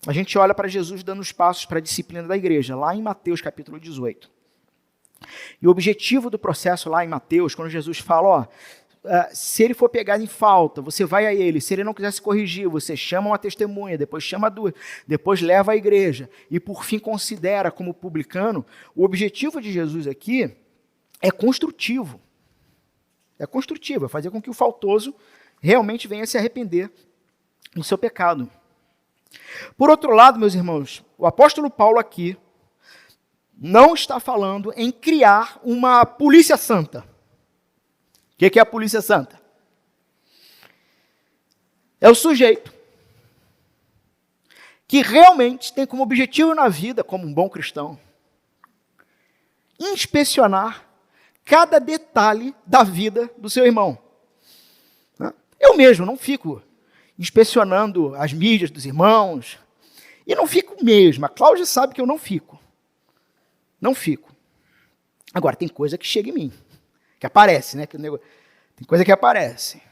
A gente olha para Jesus dando os passos para a disciplina da igreja, lá em Mateus capítulo 18. E o objetivo do processo lá em Mateus, quando Jesus fala, se ele for pegado em falta, você vai a ele, se ele não quiser se corrigir, você chama uma testemunha, depois chama duas, depois leva à igreja, e por fim considera como publicano. O objetivo de Jesus aqui é construtivo. É construtivo, é fazer com que o faltoso realmente venha se arrepender do seu pecado. Por outro lado, meus irmãos, o apóstolo Paulo aqui não está falando em criar uma polícia santa. O que é a polícia santa? É o sujeito que realmente tem como objetivo na vida, como um bom cristão, inspecionar cada detalhe da vida do seu irmão. Eu mesmo não fico inspecionando as mídias dos irmãos, e não fico mesmo. A Cláudia sabe que eu não fico. Não fico. Agora, tem coisa que chega em mim, que aparece, né? Tem coisa que aparece.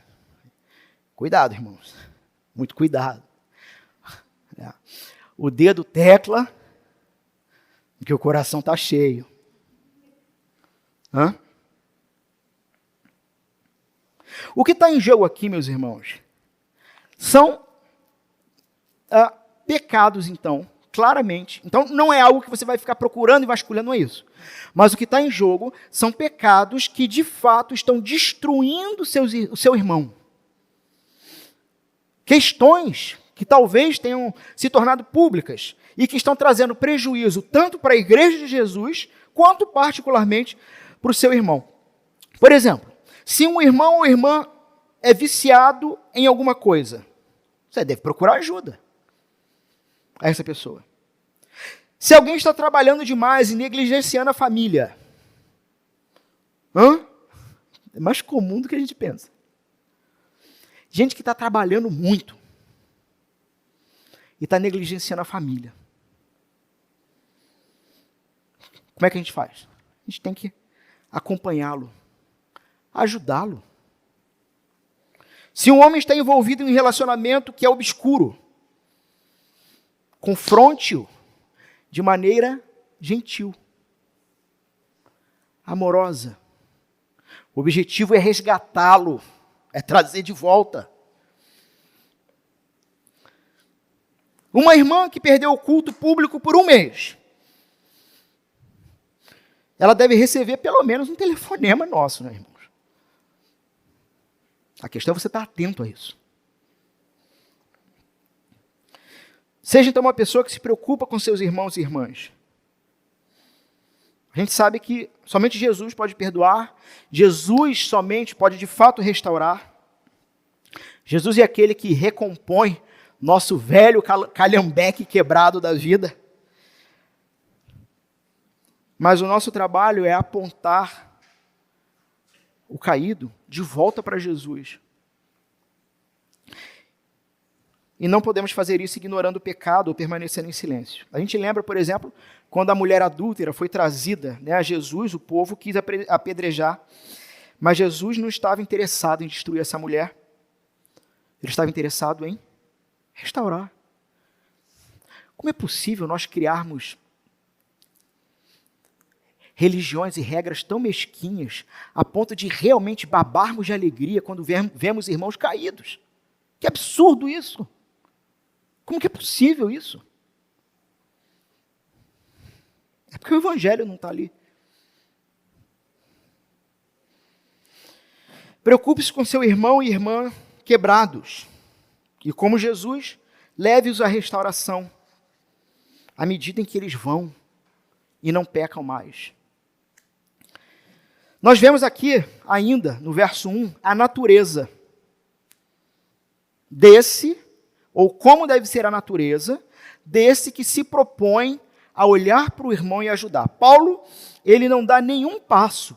Cuidado, irmãos. Muito cuidado. O dedo tecla, porque o coração está cheio. O que está em jogo aqui, meus irmãos, são pecados, então, claramente. Então, não é algo que você vai ficar procurando e vasculhando, não é isso. Mas o que está em jogo são pecados que, de fato, estão destruindo o seu irmão. Questões que talvez tenham se tornado públicas e que estão trazendo prejuízo tanto para a igreja de Jesus, quanto particularmente para o seu irmão. Por exemplo, se um irmão ou irmã é viciado em alguma coisa, você deve procurar ajuda a essa pessoa. Se alguém está trabalhando demais e negligenciando a família, é mais comum do que a gente pensa. Gente que está trabalhando muito e está negligenciando a família. Como é que a gente faz? A gente tem que acompanhá-lo, ajudá-lo. Se um homem está envolvido em um relacionamento que é obscuro, confronte-o de maneira gentil, amorosa. O objetivo é resgatá-lo, é trazer de volta. Uma irmã que perdeu o culto público por 1 mês, ela deve receber pelo menos um telefonema nosso, né, irmãos? A questão é você estar atento a isso. Seja então uma pessoa que se preocupa com seus irmãos e irmãs. A gente sabe que somente Jesus pode perdoar, Jesus somente pode de fato restaurar. Jesus é aquele que recompõe nosso velho calhambeque quebrado da vida. Mas o nosso trabalho é apontar o caído de volta para Jesus. E não podemos fazer isso ignorando o pecado ou permanecendo em silêncio. A gente lembra, por exemplo, quando a mulher adúltera foi trazida, né, a Jesus, o povo quis apedrejar, mas Jesus não estava interessado em destruir essa mulher. Ele estava interessado em restaurar. Como é possível nós criarmos religiões e regras tão mesquinhas a ponto de realmente babarmos de alegria quando vemos irmãos caídos. Que absurdo isso! Como que é possível isso? É porque o evangelho não está ali. Preocupe-se com seu irmão e irmã quebrados. E como Jesus, leve-os à restauração, à medida em que eles vão e não pecam mais. Nós vemos aqui, ainda, no verso 1, a natureza desse, ou como deve ser a natureza, desse que se propõe a olhar para o irmão e ajudar. Paulo, ele não dá nenhum passo,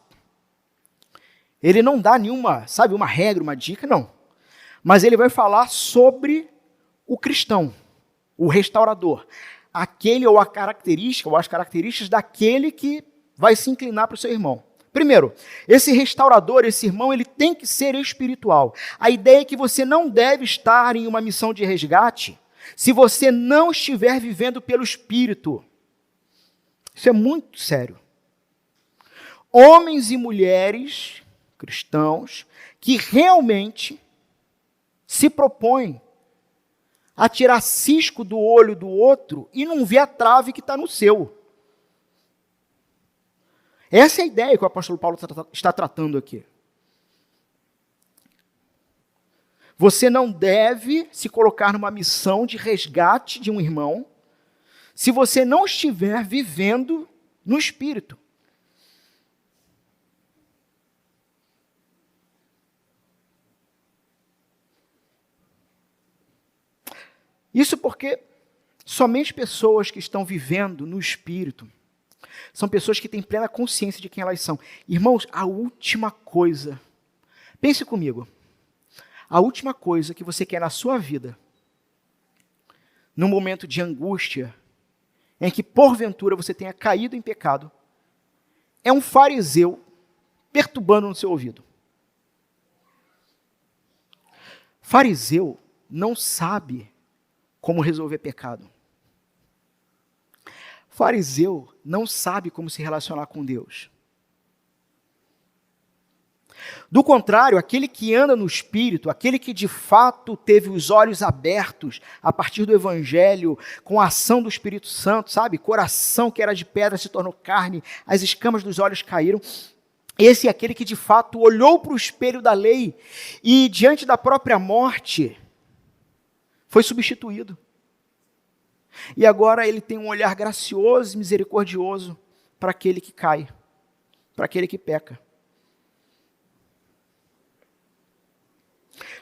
ele não dá nenhuma, uma regra, uma dica, não. Mas ele vai falar sobre o cristão, o restaurador, aquele ou a característica, ou as características daquele que vai se inclinar para o seu irmão. Primeiro, esse restaurador, esse irmão, ele tem que ser espiritual. A ideia é que você não deve estar em uma missão de resgate se você não estiver vivendo pelo Espírito. Isso é muito sério. Homens e mulheres cristãos que realmente se propõem a tirar cisco do olho do outro e não ver a trave que está no seu. Essa é a ideia que o apóstolo Paulo está tratando aqui. Você não deve se colocar numa missão de resgate de um irmão se você não estiver vivendo no Espírito. Isso porque somente pessoas que estão vivendo no Espírito são pessoas que têm plena consciência de quem elas são. Irmãos, a última coisa, pense comigo, a última coisa que você quer na sua vida, num momento de angústia, em que porventura você tenha caído em pecado, é um fariseu perturbando no seu ouvido. Fariseu não sabe como resolver pecado. Fariseu não sabe como se relacionar com Deus. Do contrário, aquele que anda no Espírito, aquele que de fato teve os olhos abertos a partir do Evangelho, com a ação do Espírito Santo, coração que era de pedra se tornou carne, as escamas dos olhos caíram. Esse é aquele que de fato olhou para o espelho da lei e diante da própria morte foi substituído. E agora ele tem um olhar gracioso e misericordioso para aquele que cai, para aquele que peca.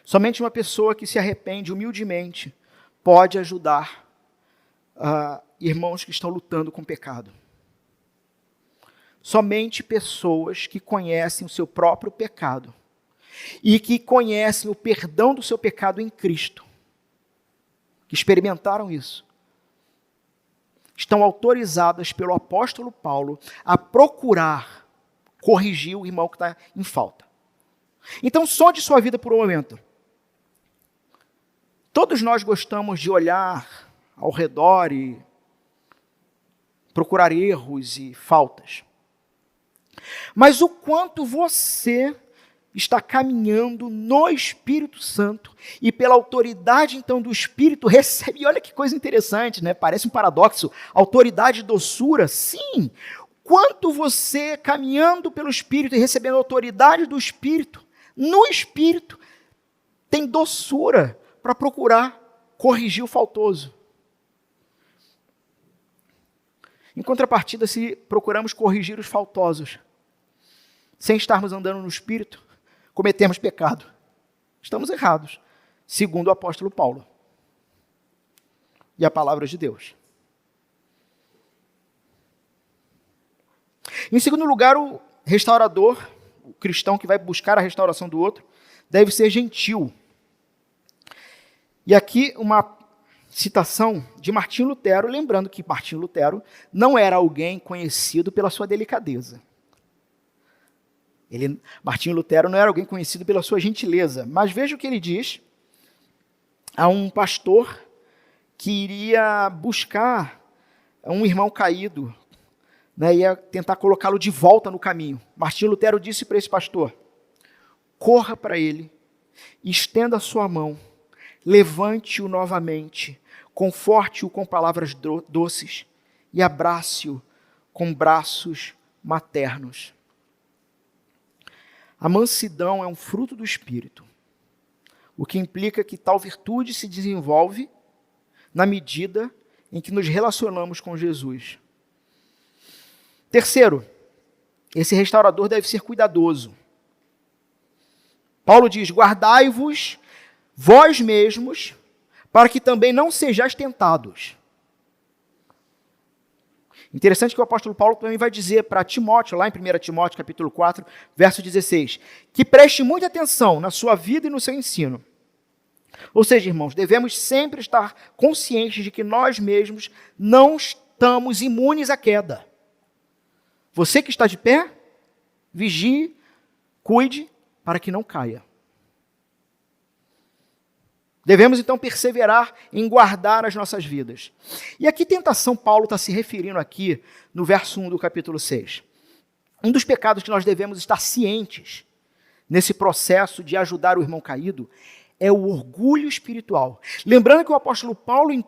Somente uma pessoa que se arrepende humildemente pode ajudar irmãos que estão lutando com o pecado. Somente pessoas que conhecem o seu próprio pecado e que conhecem o perdão do seu pecado em Cristo, que experimentaram isso, estão autorizadas pelo apóstolo Paulo a procurar corrigir o irmão que está em falta. Então, sonde sua vida por um momento. Todos nós gostamos de olhar ao redor e procurar erros e faltas. Mas o quanto você está caminhando no Espírito Santo e pela autoridade então do Espírito recebe, e olha que coisa interessante, né? Parece um paradoxo, autoridade e doçura, sim, quanto você caminhando pelo Espírito e recebendo a autoridade do Espírito, no Espírito, tem doçura para procurar corrigir o faltoso. Em contrapartida, se procuramos corrigir os faltosos, sem estarmos andando no Espírito, cometemos pecado. Estamos errados, segundo o apóstolo Paulo e a palavra de Deus. Em segundo lugar, o restaurador, o cristão que vai buscar a restauração do outro, deve ser gentil. E aqui uma citação de Martinho Lutero, lembrando que Martinho Lutero não era alguém conhecido pela sua delicadeza. Martinho Lutero não era alguém conhecido pela sua gentileza, mas veja o que ele diz a um pastor que iria buscar um irmão caído né, ia tentar colocá-lo de volta no caminho. Martinho Lutero disse para esse pastor: corra para ele, estenda a sua mão, levante-o novamente, conforte-o com palavras doces e abrace-o com braços maternos. A mansidão é um fruto do Espírito, o que implica que tal virtude se desenvolve na medida em que nos relacionamos com Jesus. Terceiro, esse restaurador deve ser cuidadoso. Paulo diz: guardai-vos vós mesmos, para que também não sejais tentados. Interessante que o apóstolo Paulo também vai dizer para Timóteo, lá em 1 Timóteo capítulo 4, verso 16, que preste muita atenção na sua vida e no seu ensino. Ou seja, irmãos, devemos sempre estar conscientes de que nós mesmos não estamos imunes à queda. Você que está de pé, vigie, cuide para que não caia. Devemos, então, perseverar em guardar as nossas vidas. E a que tentação Paulo está se referindo aqui no verso 1 do capítulo 6? Um dos pecados que nós devemos estar cientes nesse processo de ajudar o irmão caído é o orgulho espiritual. Lembrando que o apóstolo Paulo, em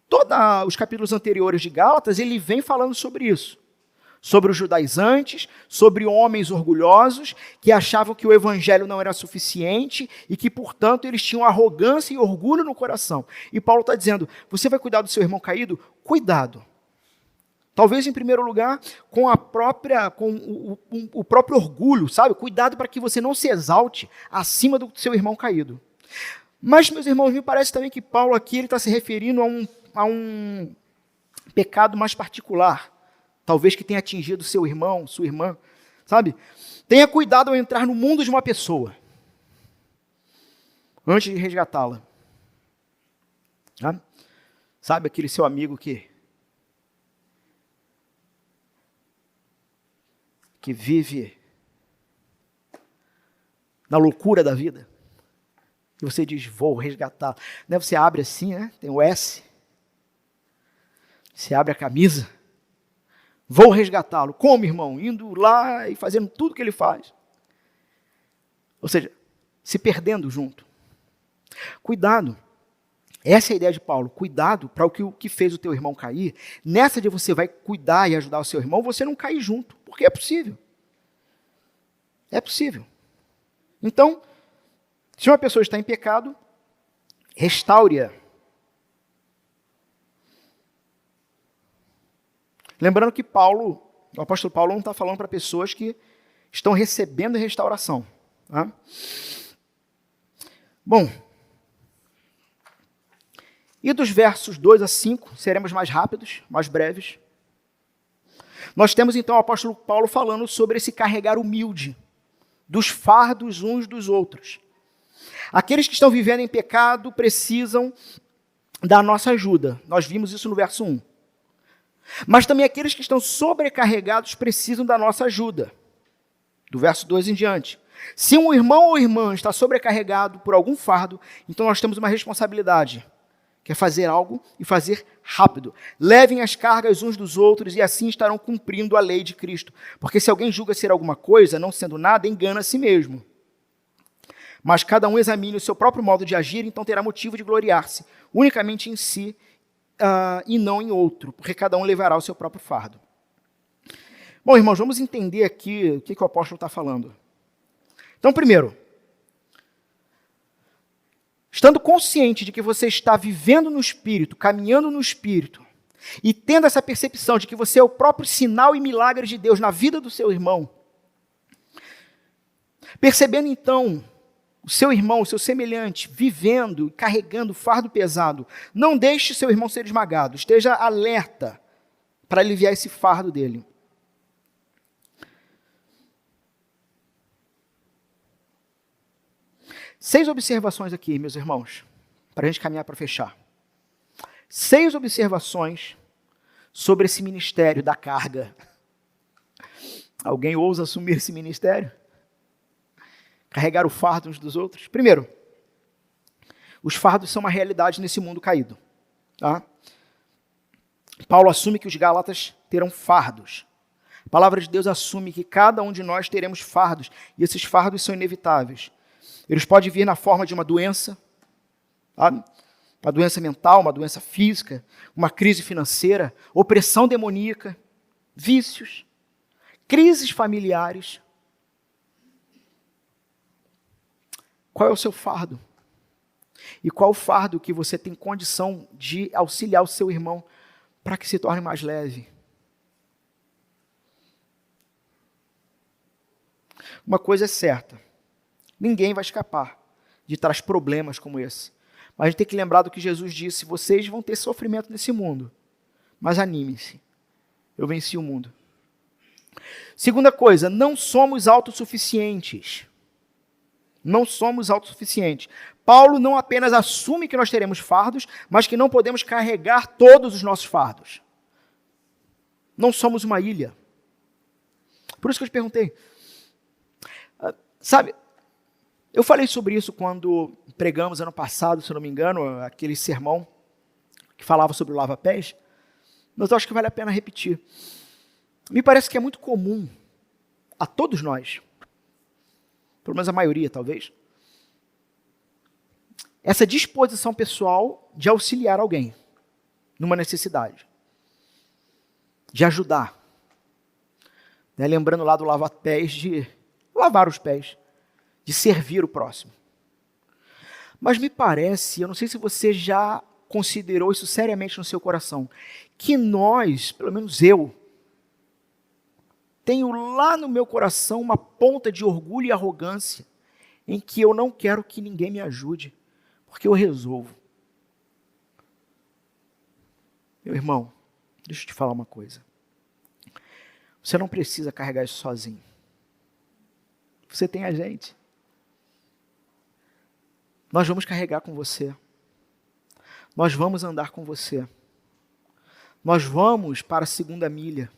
todos os capítulos anteriores de Gálatas, ele vem falando sobre isso. Sobre os judaizantes, sobre homens orgulhosos que achavam que o evangelho não era suficiente e que, portanto, eles tinham arrogância e orgulho no coração. E Paulo está dizendo: você vai cuidar do seu irmão caído? Cuidado. Talvez, em primeiro lugar, com o próprio orgulho, sabe? Cuidado para que você não se exalte acima do seu irmão caído. Mas, meus irmãos, me parece também que Paulo aqui está se referindo a um pecado mais particular. Talvez que tenha atingido seu irmão, sua irmã, sabe? Tenha cuidado ao entrar no mundo de uma pessoa, antes de resgatá-la. Sabe aquele seu amigo que vive na loucura da vida? E você diz: vou resgatar. Né? Você abre assim, né? Tem o S. Você abre a camisa. Vou resgatá-lo. Como, irmão? Indo lá e fazendo tudo que ele faz. Ou seja, se perdendo junto. Cuidado. Essa é a ideia de Paulo. Cuidado para o que fez o teu irmão cair. Nessa de você vai cuidar e ajudar o seu irmão, você não cair junto. Porque é possível. É possível. Então, se uma pessoa está em pecado, restaure-a. Lembrando que o apóstolo Paulo não está falando para pessoas que estão recebendo restauração. Tá? Bom, e dos versos 2 a 5, seremos mais rápidos, mais breves. Nós temos então o apóstolo Paulo falando sobre esse carregar humilde dos fardos uns dos outros. Aqueles que estão vivendo em pecado precisam da nossa ajuda. Nós vimos isso no verso 1. Mas também aqueles que estão sobrecarregados precisam da nossa ajuda. Do verso 2 em diante. Se um irmão ou irmã está sobrecarregado por algum fardo, então nós temos uma responsabilidade, que é fazer algo e fazer rápido. Levem as cargas uns dos outros e assim estarão cumprindo a lei de Cristo. Porque se alguém julga ser alguma coisa, não sendo nada, engana a si mesmo. Mas cada um examine o seu próprio modo de agir, então terá motivo de gloriar-se unicamente em si e não em outro, porque cada um levará o seu próprio fardo. Bom, irmãos, vamos entender aqui o que o apóstolo está falando. Então, primeiro, estando consciente de que você está vivendo no Espírito, caminhando no Espírito, e tendo essa percepção de que você é o próprio sinal e milagre de Deus na vida do seu irmão, percebendo então o seu irmão, o seu semelhante, vivendo, carregando fardo pesado, não deixe seu irmão ser esmagado, esteja alerta para aliviar esse fardo dele. Seis observações aqui, meus irmãos, para a gente caminhar para fechar. 6 observações sobre esse ministério da carga. Alguém ousa assumir esse ministério? Carregar o fardo uns dos outros? Primeiro, os fardos são uma realidade nesse mundo caído. Tá? Paulo assume que os gálatas terão fardos. A palavra de Deus assume que cada um de nós teremos fardos, e esses fardos são inevitáveis. Eles podem vir na forma de uma doença, sabe? Uma doença mental, uma doença física, uma crise financeira, opressão demoníaca, vícios, crises familiares. Qual é o seu fardo? E qual o fardo que você tem condição de auxiliar o seu irmão para que se torne mais leve? Uma coisa é certa, ninguém vai escapar de trás problemas como esse. Mas a gente tem que lembrar do que Jesus disse: vocês vão ter sofrimento nesse mundo, mas animem-se, eu venci o mundo. Segunda coisa, não somos autossuficientes. Não somos autossuficientes. Paulo não apenas assume que nós teremos fardos, mas que não podemos carregar todos os nossos fardos. Não somos uma ilha. Por isso que eu te perguntei. Sabe, eu falei sobre isso quando pregamos ano passado, se eu não me engano, aquele sermão que falava sobre o lava-pés, mas eu acho que vale a pena repetir. Me parece que é muito comum a todos nós, pelo menos a maioria talvez, essa disposição pessoal de auxiliar alguém numa necessidade, de ajudar. Lembrando lá do lava-pés, de lavar os pés, de servir o próximo. Mas me parece, eu não sei se você já considerou isso seriamente no seu coração, que nós, pelo menos eu, tenho lá no meu coração uma ponta de orgulho e arrogância em que eu não quero que ninguém me ajude, porque eu resolvo. Meu irmão, deixa eu te falar uma coisa. Você não precisa carregar isso sozinho. Você tem a gente. Nós vamos carregar com você. Nós vamos andar com você. Nós vamos para a segunda milha.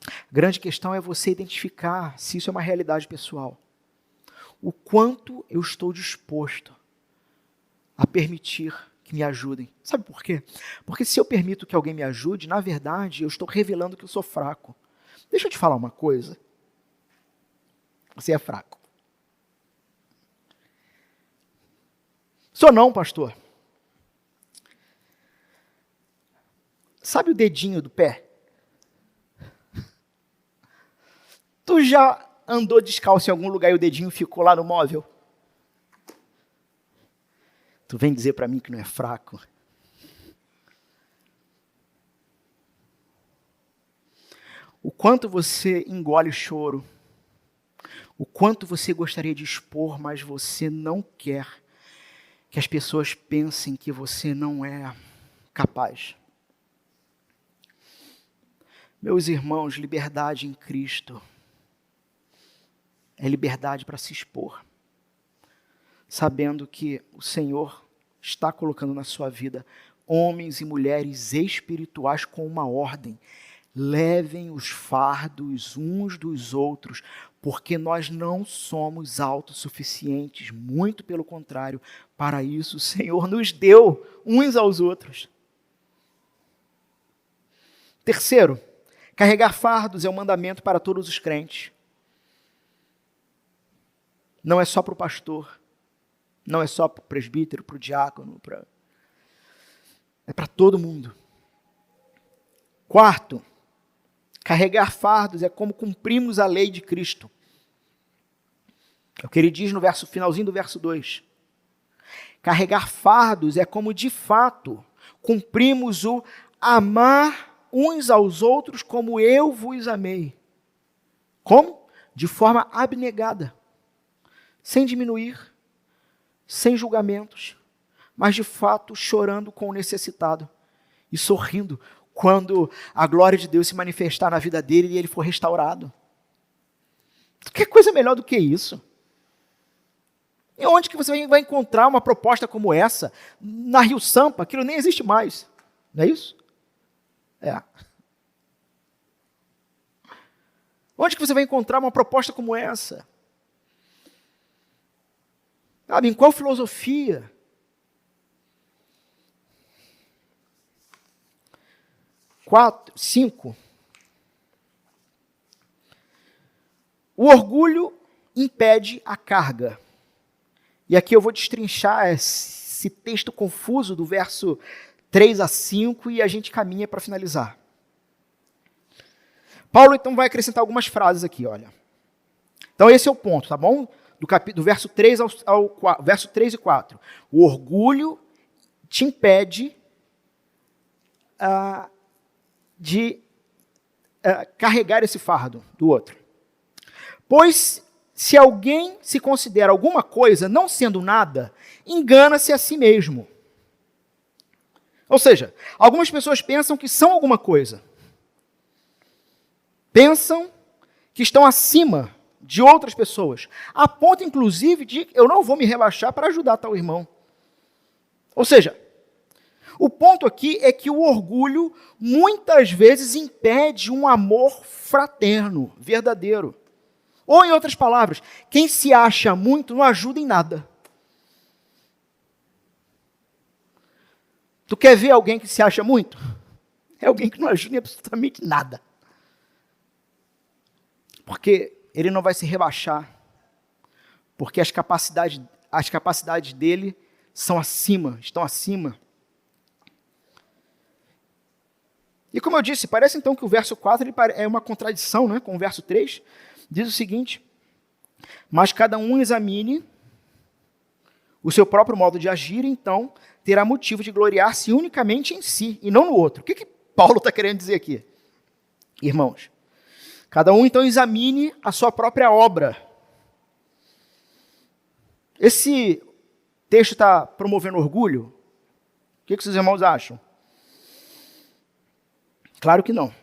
A grande questão é você identificar se isso é uma realidade pessoal. O quanto eu estou disposto a permitir que me ajudem. Sabe por quê? Porque se eu permito que alguém me ajude, na verdade, eu estou revelando que eu sou fraco. Deixa eu te falar uma coisa. Você é fraco. Sou não, pastor. Sabe o dedinho do pé? Tu já andou descalço em algum lugar e o dedinho ficou lá no móvel? Tu vem dizer para mim que não é fraco? O quanto você engole o choro, o quanto você gostaria de expor, mas você não quer que as pessoas pensem que você não é capaz. Meus irmãos, liberdade em Cristo é liberdade para se expor, sabendo que o Senhor está colocando na sua vida homens e mulheres espirituais com uma ordem. Levem os fardos uns dos outros, porque nós não somos autossuficientes, muito pelo contrário, para isso o Senhor nos deu uns aos outros. Terceiro, carregar fardos é um mandamento para todos os crentes. Não é só para o pastor, não é só para o presbítero, para o diácono, é para todo mundo. Quarto, carregar fardos é como cumprimos a lei de Cristo. É o que ele diz no finalzinho do verso 2. Carregar fardos é como de fato cumprimos o amar uns aos outros como eu vos amei. Como? De forma abnegada. Sem diminuir, sem julgamentos, mas de fato chorando com o necessitado e sorrindo quando a glória de Deus se manifestar na vida dele e ele for restaurado. Que coisa melhor do que isso? E onde que você vai encontrar uma proposta como essa? Na Rio Sampa, aquilo nem existe mais. Não é isso? É. Onde que você vai encontrar uma proposta como essa? Sabe, em qual filosofia? 5. O orgulho impede a carga. E aqui eu vou destrinchar esse texto confuso do verso 3 a 5 e a gente caminha para finalizar. Paulo, então, vai acrescentar algumas frases aqui, olha. Então, esse é o ponto, tá bom? Do verso 3 verso 3 e 4. O orgulho te impede de carregar esse fardo do outro. Pois, se alguém se considera alguma coisa, não sendo nada, engana-se a si mesmo. Ou seja, algumas pessoas pensam que são alguma coisa. Pensam que estão acima de outras pessoas. A ponto, inclusive, de eu não vou me rebaixar para ajudar tal irmão. Ou seja, o ponto aqui é que o orgulho muitas vezes impede um amor fraterno, verdadeiro. Ou, em outras palavras, quem se acha muito não ajuda em nada. Tu quer ver alguém que se acha muito? É alguém que não ajuda em absolutamente nada. Porque ele não vai se rebaixar. Porque as capacidades dele estão acima. E como eu disse, parece então que o verso 4 é uma contradição, né, com o verso 3. Diz o seguinte: mas cada um examine o seu próprio modo de agir, então terá motivo de gloriar-se unicamente em si, e não no outro. O que Paulo está querendo dizer aqui? Irmãos, cada um então examine a sua própria obra. Esse texto está promovendo orgulho? O que vocês irmãos acham? Claro que não.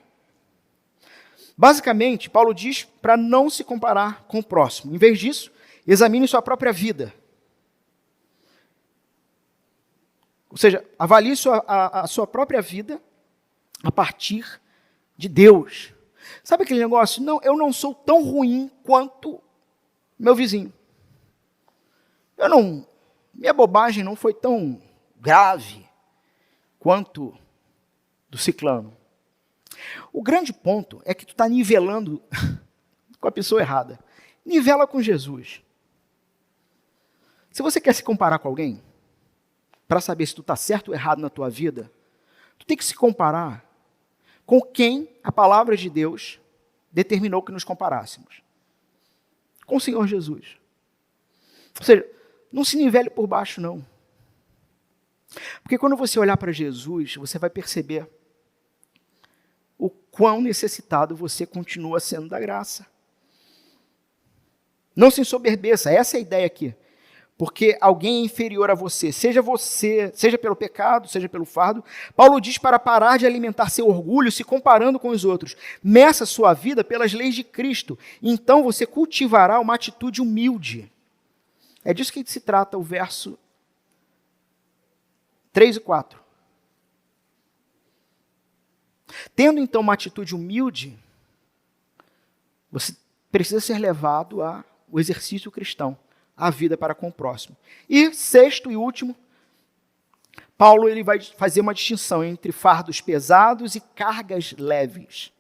Basicamente, Paulo diz para não se comparar com o próximo. Em vez disso, examine sua própria vida. Ou seja, avalie a sua própria vida a partir de Deus. Sabe aquele negócio? Não, eu não sou tão ruim quanto meu vizinho. Minha bobagem não foi tão grave quanto do ciclano. O grande ponto é que tu está nivelando com a pessoa errada. Nivela com Jesus. Se você quer se comparar com alguém, para saber se tu está certo ou errado na tua vida, tu tem que se comparar com quem a palavra de Deus determinou que nos comparássemos. Com o Senhor Jesus. Ou seja, não se nivele por baixo, não. Porque quando você olhar para Jesus, você vai perceber o quão necessitado você continua sendo da graça. Não se ensoberbeça, essa é a ideia aqui. Porque alguém é inferior a você, seja pelo pecado, seja pelo fardo. Paulo diz para parar de alimentar seu orgulho se comparando com os outros. Meça sua vida pelas leis de Cristo. Então você cultivará uma atitude humilde. É disso que se trata o verso 3 e 4. Tendo então uma atitude humilde, você precisa ser levado ao exercício cristão, à vida para com o próximo. E sexto e último, Paulo ele vai fazer uma distinção entre fardos pesados e cargas leves.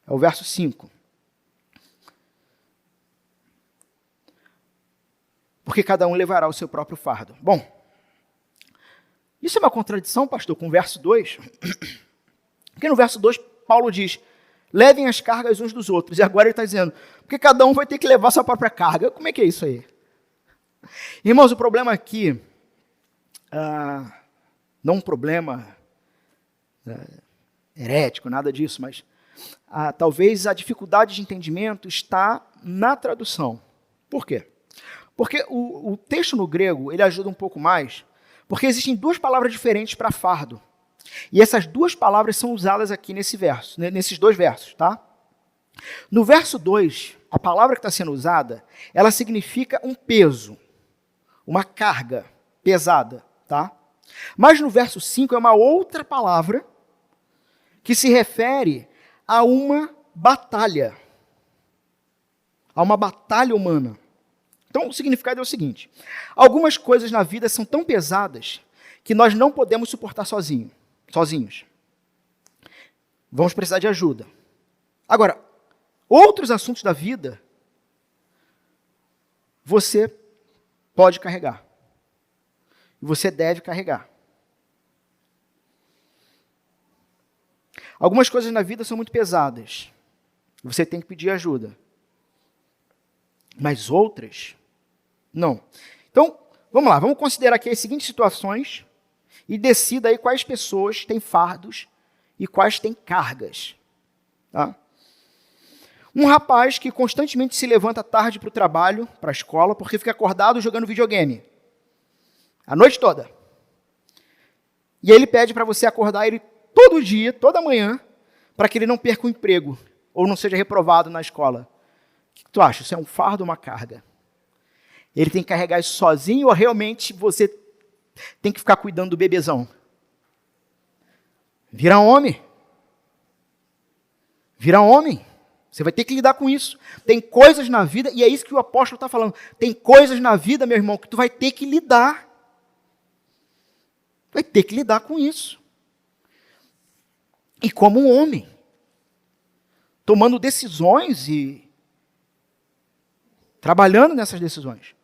É o verso 5. Porque cada um levará o seu próprio fardo. Bom, isso é uma contradição, pastor, com o verso 2. Porque no verso 2, Paulo diz, levem as cargas uns dos outros. E agora ele está dizendo, porque cada um vai ter que levar a sua própria carga. Como é que é isso aí? Irmãos, o problema aqui, não um problema herético, nada disso, mas talvez a dificuldade de entendimento está na tradução. Por quê? Porque o texto no grego, ele ajuda um pouco mais, porque existem duas palavras diferentes para fardo. E essas duas palavras são usadas aqui nesse verso, nesses dois versos, tá? No verso 2, a palavra que está sendo usada, ela significa um peso, uma carga pesada, tá? Mas no verso 5 é uma outra palavra que se refere a uma batalha humana. Então, o significado é o seguinte: algumas coisas na vida são tão pesadas que nós não podemos suportar sozinhos. vamos precisar de ajuda. Agora, outros assuntos da vida, você pode carregar. E você deve carregar. Algumas coisas na vida são muito pesadas. Você tem que pedir ajuda. Mas outras, não. Então, vamos lá. Vamos considerar aqui as seguintes situações e decida aí quais pessoas têm fardos e quais têm cargas. Tá? Um rapaz que constantemente se levanta tarde para o trabalho, para a escola, porque fica acordado jogando videogame. A noite toda. E ele pede para você acordar ele todo dia, toda manhã, para que ele não perca o emprego ou não seja reprovado na escola. O que tu acha? Isso é um fardo ou uma carga? Ele tem que carregar isso sozinho ou realmente você tem que ficar cuidando do bebezão? Vira homem. Vira homem. Você vai ter que lidar com isso. Tem coisas na vida, e é isso que o apóstolo está falando. Tem coisas na vida, meu irmão, que tu vai ter que lidar. Vai ter que lidar com isso. E como um homem, tomando decisões e trabalhando nessas decisões.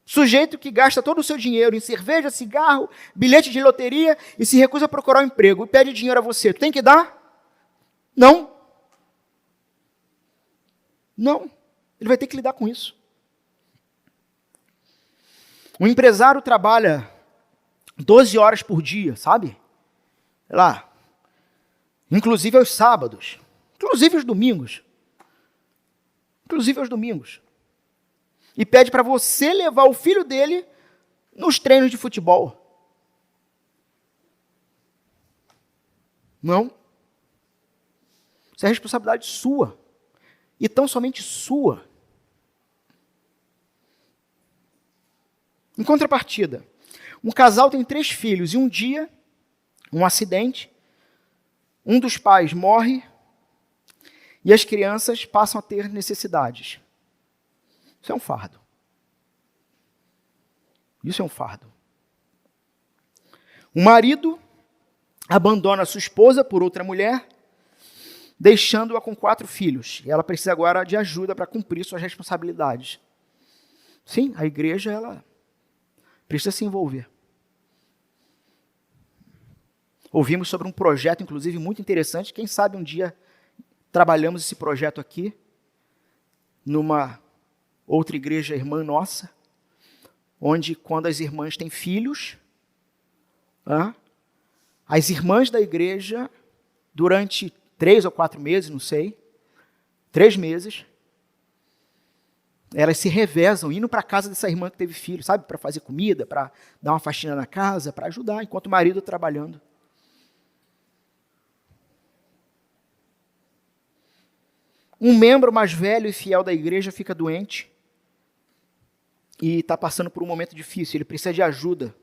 Sujeito que gasta todo o seu dinheiro em cerveja, cigarro, bilhete de loteria e se recusa a procurar um emprego e pede dinheiro a você. Tu tem que dar? Não. Não. Ele vai ter que lidar com isso. Um empresário trabalha 12 horas por dia, sabe? Sei lá. Inclusive aos sábados. Inclusive aos domingos. Inclusive aos domingos. E pede para você levar o filho dele nos treinos de futebol. Não. Isso é responsabilidade sua. E tão somente sua. Em contrapartida, um casal tem 3 filhos e um dia, um acidente, um dos pais morre e as crianças passam a ter necessidades. Isso é um fardo. Isso é um fardo. O marido abandona a sua esposa por outra mulher, deixando-a com 4 filhos. E ela precisa agora de ajuda para cumprir suas responsabilidades. Sim, a igreja ela precisa se envolver. Ouvimos sobre um projeto, inclusive, muito interessante. Quem sabe um dia trabalhamos esse projeto aqui, numa outra igreja irmã nossa, onde quando as irmãs têm filhos, as irmãs da igreja, durante 3 ou 4 meses, não sei, 3 meses, elas se revezam, indo para a casa dessa irmã que teve filho, sabe? Para fazer comida, para dar uma faxina na casa, para ajudar, enquanto o marido trabalhando. Um membro mais velho e fiel da igreja fica doente e está passando por um momento difícil. Ele precisa de ajuda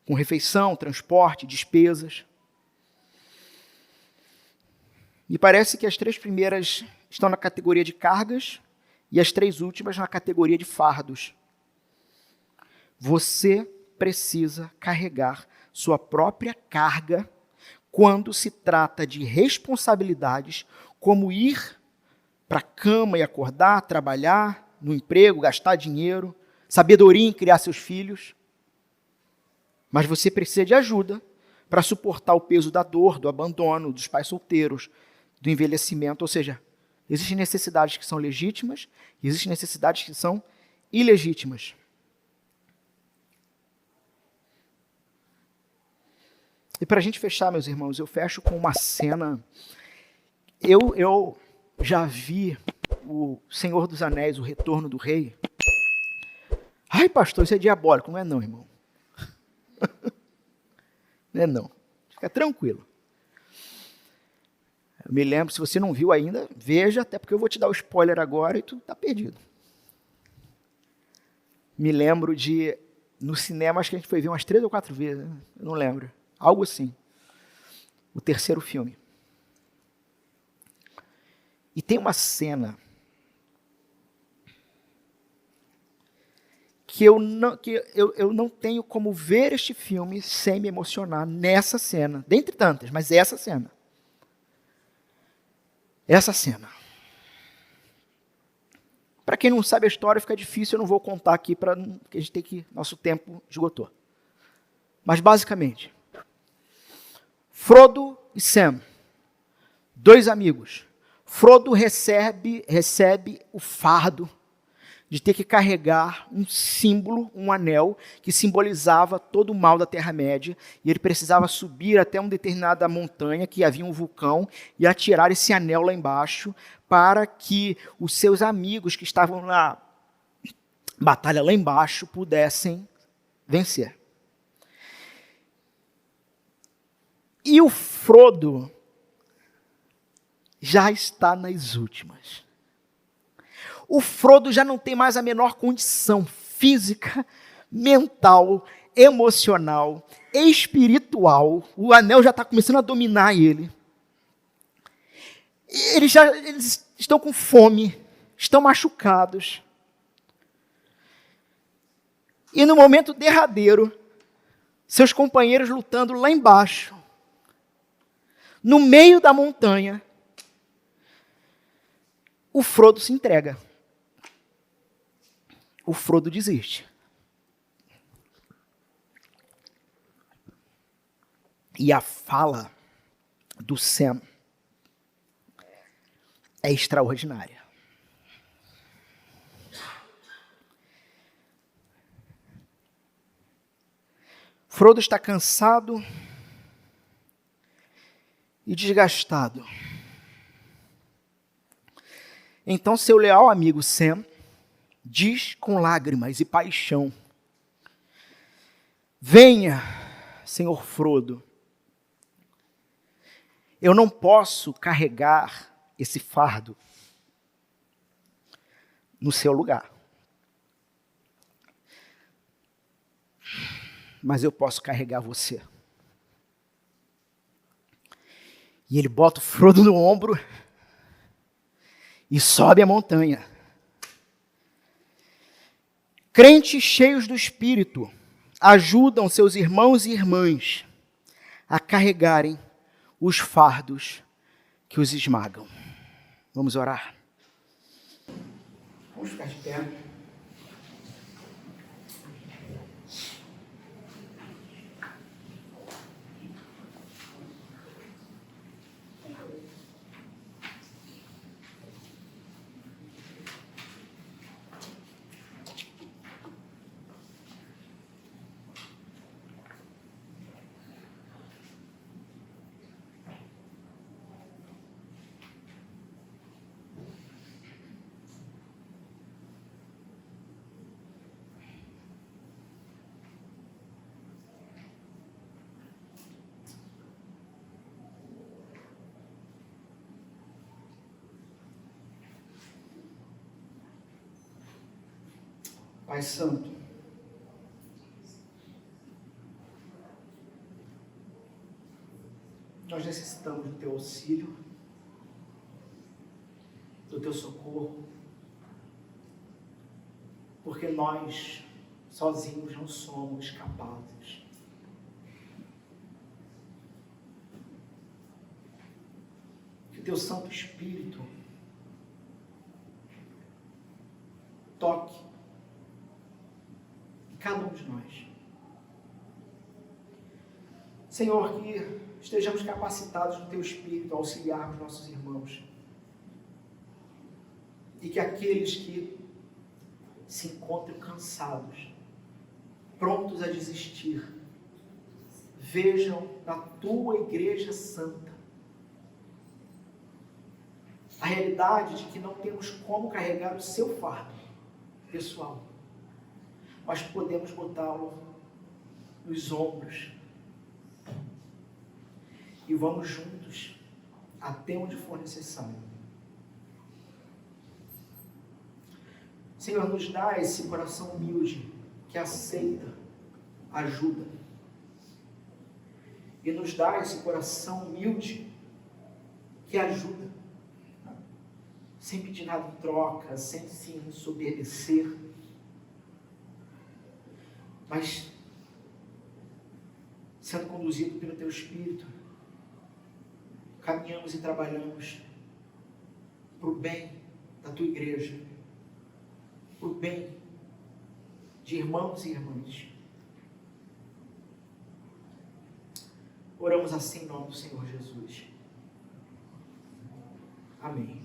com refeição, transporte, despesas. E parece que as 3 primeiras estão na categoria de cargas e as 3 últimas na categoria de fardos. Você precisa carregar sua própria carga quando se trata de responsabilidades como ir para a cama e acordar, trabalhar no emprego, gastar dinheiro, sabedoria em criar seus filhos. Mas você precisa de ajuda para suportar o peso da dor, do abandono, dos pais solteiros, do envelhecimento. Ou seja, existem necessidades que são legítimas e existem necessidades que são ilegítimas. E para a gente fechar, meus irmãos, eu fecho com uma cena. Eu já vi o Senhor dos Anéis, o Retorno do Rei. Ai, pastor, isso é diabólico. Não é não, irmão. Não é não. Fica tranquilo. Eu me lembro, se você não viu ainda, veja, até porque eu vou te dar o spoiler agora e tu tá perdido. Me lembro de, no cinema, acho que a gente foi ver umas 3 ou 4 vezes, né? Eu não lembro. Algo assim. O 3º filme. E tem uma cena que eu não tenho como ver este filme sem me emocionar nessa cena. Dentre tantas, mas essa cena. essa cena. Para quem não sabe a história, fica difícil, eu não vou contar aqui, porque a gente tem que... Nosso tempo esgotou. Mas, basicamente, Frodo e Sam, dois amigos. Frodo recebe o fardo de ter que carregar um símbolo, um anel, que simbolizava todo o mal da Terra-média, e ele precisava subir até uma determinada montanha, que havia um vulcão, e atirar esse anel lá embaixo, para que os seus amigos que estavam na batalha lá embaixo pudessem vencer. E o Frodo já está nas últimas. O Frodo já não tem mais a menor condição física, mental, emocional, espiritual. O anel já está começando a dominar ele. Eles estão com fome, estão machucados. E no momento derradeiro, seus companheiros lutando lá embaixo, no meio da montanha, o Frodo se entrega. O Frodo desiste. E a fala do Sam é extraordinária. Frodo está cansado e desgastado. Então seu leal amigo Sam diz com lágrimas e paixão: venha, Senhor Frodo. Eu não posso carregar esse fardo no seu lugar. Mas eu posso carregar você. E ele bota o Frodo no ombro e sobe a montanha. Crentes cheios do Espírito ajudam seus irmãos e irmãs a carregarem os fardos que os esmagam. Vamos orar? Vamos ficar de pé. Pai Santo, nós necessitamos do Teu auxílio, do Teu socorro, porque nós sozinhos não somos capazes. Que o Teu Santo Espírito toque cada um de nós. Senhor, que estejamos capacitados no Teu Espírito a auxiliar os nossos irmãos. E que aqueles que se encontram cansados, prontos a desistir, vejam na Tua Igreja Santa a realidade de que não temos como carregar o seu fardo pessoal, mas podemos botá-lo nos ombros e vamos juntos até onde for necessário. Senhor, nos dá esse coração humilde que aceita ajuda, e nos dá esse coração humilde que ajuda, sem pedir nada em troca, sem se ensoberbecer, mas sendo conduzido pelo Teu Espírito, caminhamos e trabalhamos para o bem da tua igreja, para o bem de irmãos e irmãs. Oramos assim em nome do Senhor Jesus. Amém.